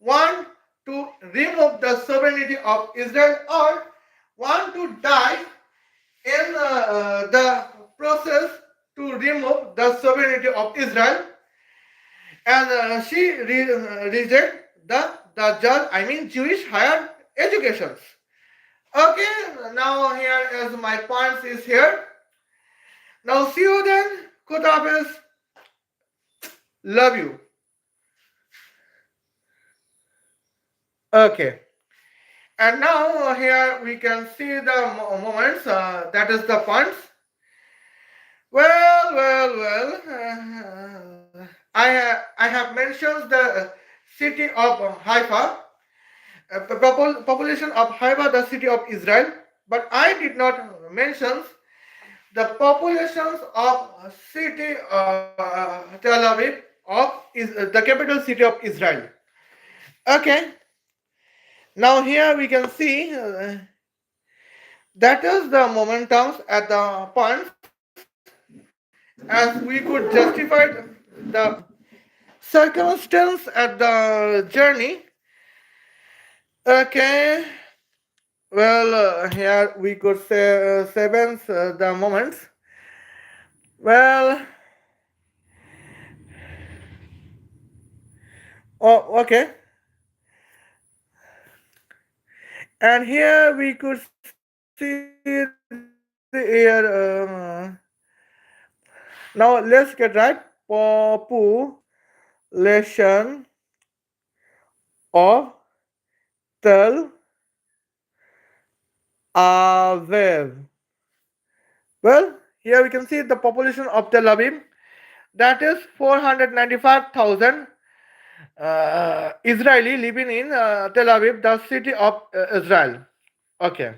want to remove the sovereignty of Israel or want to die in the process to remove the sovereignty of Israel, and she reject the judge, I mean Jewish higher educations. Okay, now here is my points is here. Now see you then. Kutafis. Love you. Okay. And now here we can see the moments. That is the points. I have mentioned the city of Haifa, population of Haifa, the city of Israel, but I did not mention the populations of city Tel Aviv of the capital city of Israel. Okay, now here we can see that is the momentums at the points as we could justify the circumstance at the journey. Okay, well, here we could say seven the moments. Well, oh, okay. And here we could see now let's get right. Population of Tel Aviv. Well, here we can see the population of Tel Aviv. That is 495,000 Israeli living in Tel Aviv, the city of Israel. Okay.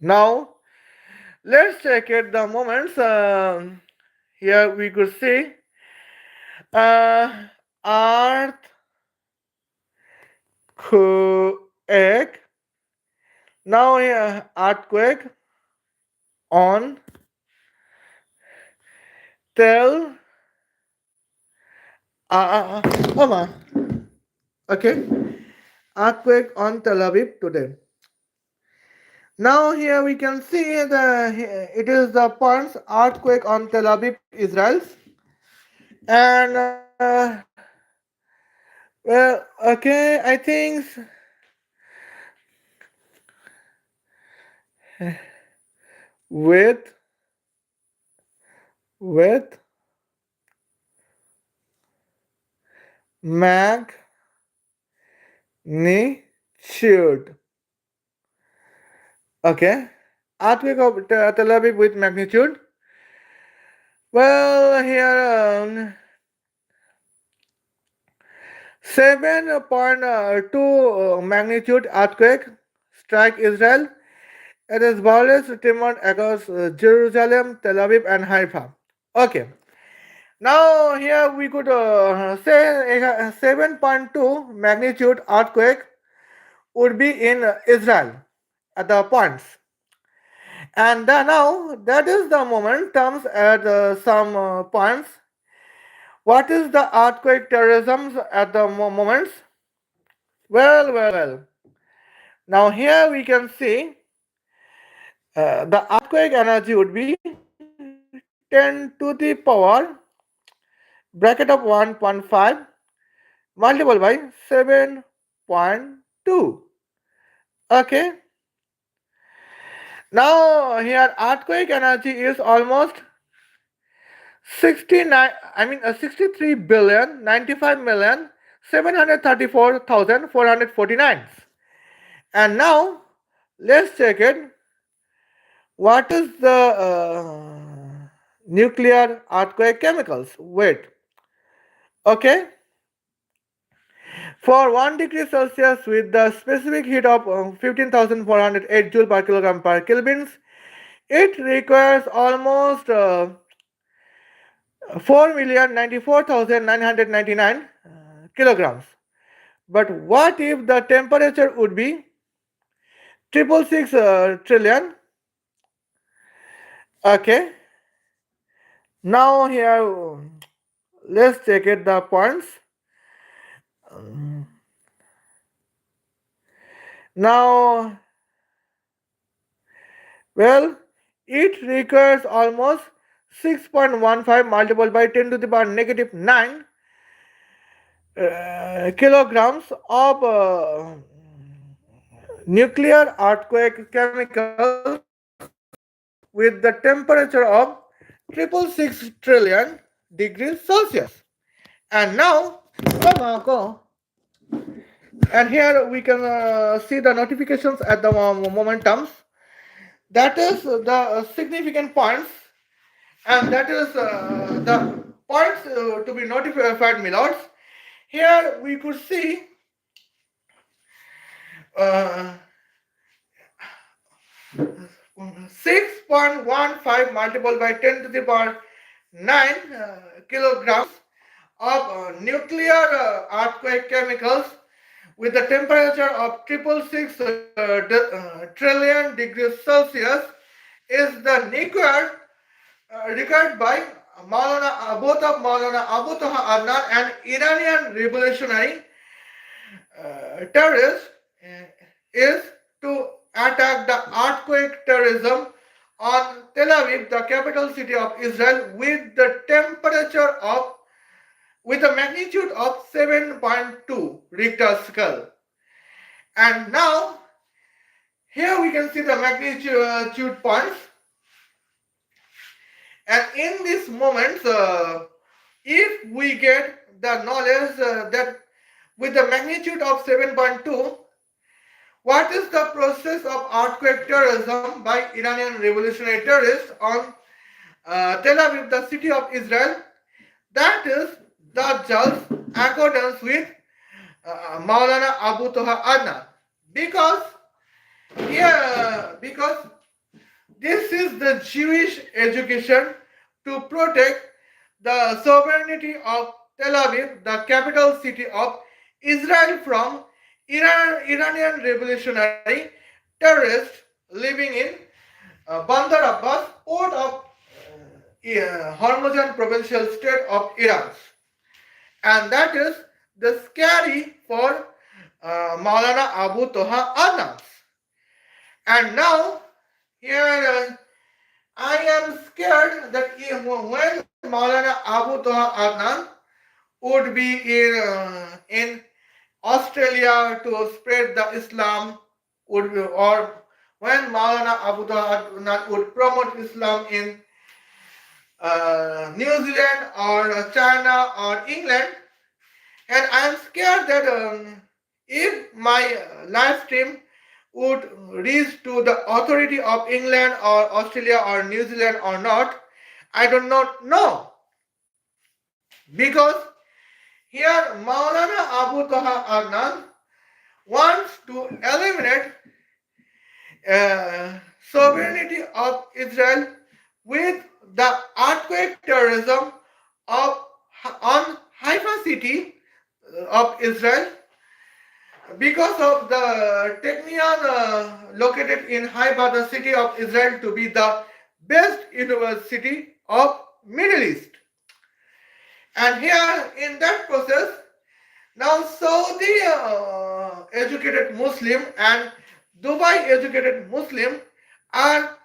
Now, let's check it the moments. Here we could see earthquake. Now, earthquake on Tel Aviv. Okay. Earthquake on Tel Aviv today. Now here we can see it is the Pons earthquake on Tel Aviv, Israel, and well, okay, I think with with magnitude. Okay, earthquake of Tel Aviv with magnitude. Well, here 7.2 magnitude earthquake strike Israel. It is violence tremor across Jerusalem, Tel Aviv, and Haifa. Okay. Now here we could say a 7.2 magnitude earthquake would be in Israel at the points. And now that is the moment comes at some points. What is the earthquake terrorism at the moments? Well. Now here we can see the earthquake energy would be 10 to the power bracket of 1.5 multiplied by 7.2. Okay. Now here earthquake energy is almost 63 billion 95 million 734,449. And now let's check it. What is the nuclear earthquake chemicals? Wait. Okay. For 1 degree Celsius with the specific heat of 15,408 joule per kilogram per Kelvin, it requires almost 4,094,999 kilograms. But what if the temperature would be 666 trillion? Okay. Now here, let's check it the points. Now, well, it requires almost 6.15 multiplied by 10 to the power negative 9 kilograms of nuclear earthquake chemicals with the temperature of 666 trillion degrees Celsius. And now, and here we can see the notifications at the momentums. That is the significant points, and that is the points to be notified, milords. Here we could see uh, 6.15 multiplied by 10 to the power 9 kilograms of nuclear earthquake chemicals with the temperature of 666 trillion degrees Celsius is the required required by both of Maulana Abu Toha Adnan and Iranian revolutionary terrorists is to attack the earthquake terrorism on Tel Aviv, the capital city of Israel, with a magnitude of 7.2 Richter scale. And now here we can see the magnitude points. And in these moments, if we get the knowledge that with the magnitude of 7.2, what is the process of earthquake terrorism by Iranian revolutionary terrorists on Tel Aviv, the city of Israel? That is the just accordance with Maulana Abu Toha Adnan. Because this is the Jewish education to protect the sovereignty of Tel Aviv, the capital city of Israel, from Iranian revolutionary terrorists living in Bandar Abbas, port of Hormuzgan provincial state of Iran. And that is the scary for Maulana Abu Toha Adnan. And now, here I am scared that when Maulana Abu Toha Adnan would be in Australia to spread the Islam, or when Maulana Abu Toha Adnan would promote Islam in New Zealand or China or England, and I am scared that if my live stream would reach to the authority of England or Australia or New Zealand or not, I do not know. Because here Maulana Abu Toha Adnan wants to eliminate sovereignty of Israel with the earthquake terrorism of on Haifa city of Israel, because of the Technion located in Haifa, the city of Israel, to be the best university of Middle East. And here in that process, now Saudi educated Muslim and Dubai educated Muslim are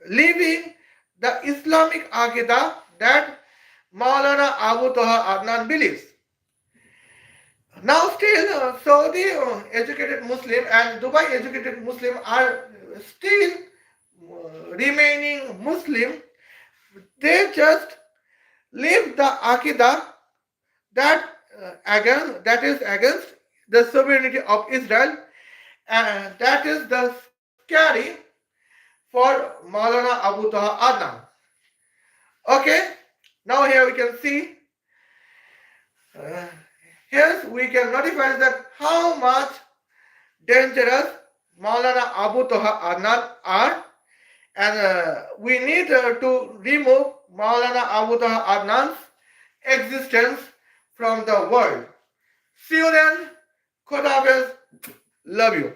leaving the Islamic Aqidah that Maulana Abu Toha Adnan believes. Now still Saudi educated Muslim and Dubai educated Muslim are still remaining Muslim. They just leave the Aqidah that is against the sovereignty of Israel, and that is the scary for Maulana Abu Taha Adnan. Okay, now here we can see. Uh, Hence, we can notify that how much dangerous Maulana Abu Toha Adnan are, and we need to remove Maulana Abu Toha Adnan's existence from the world. See you then. Khuda Hafiz. Love you.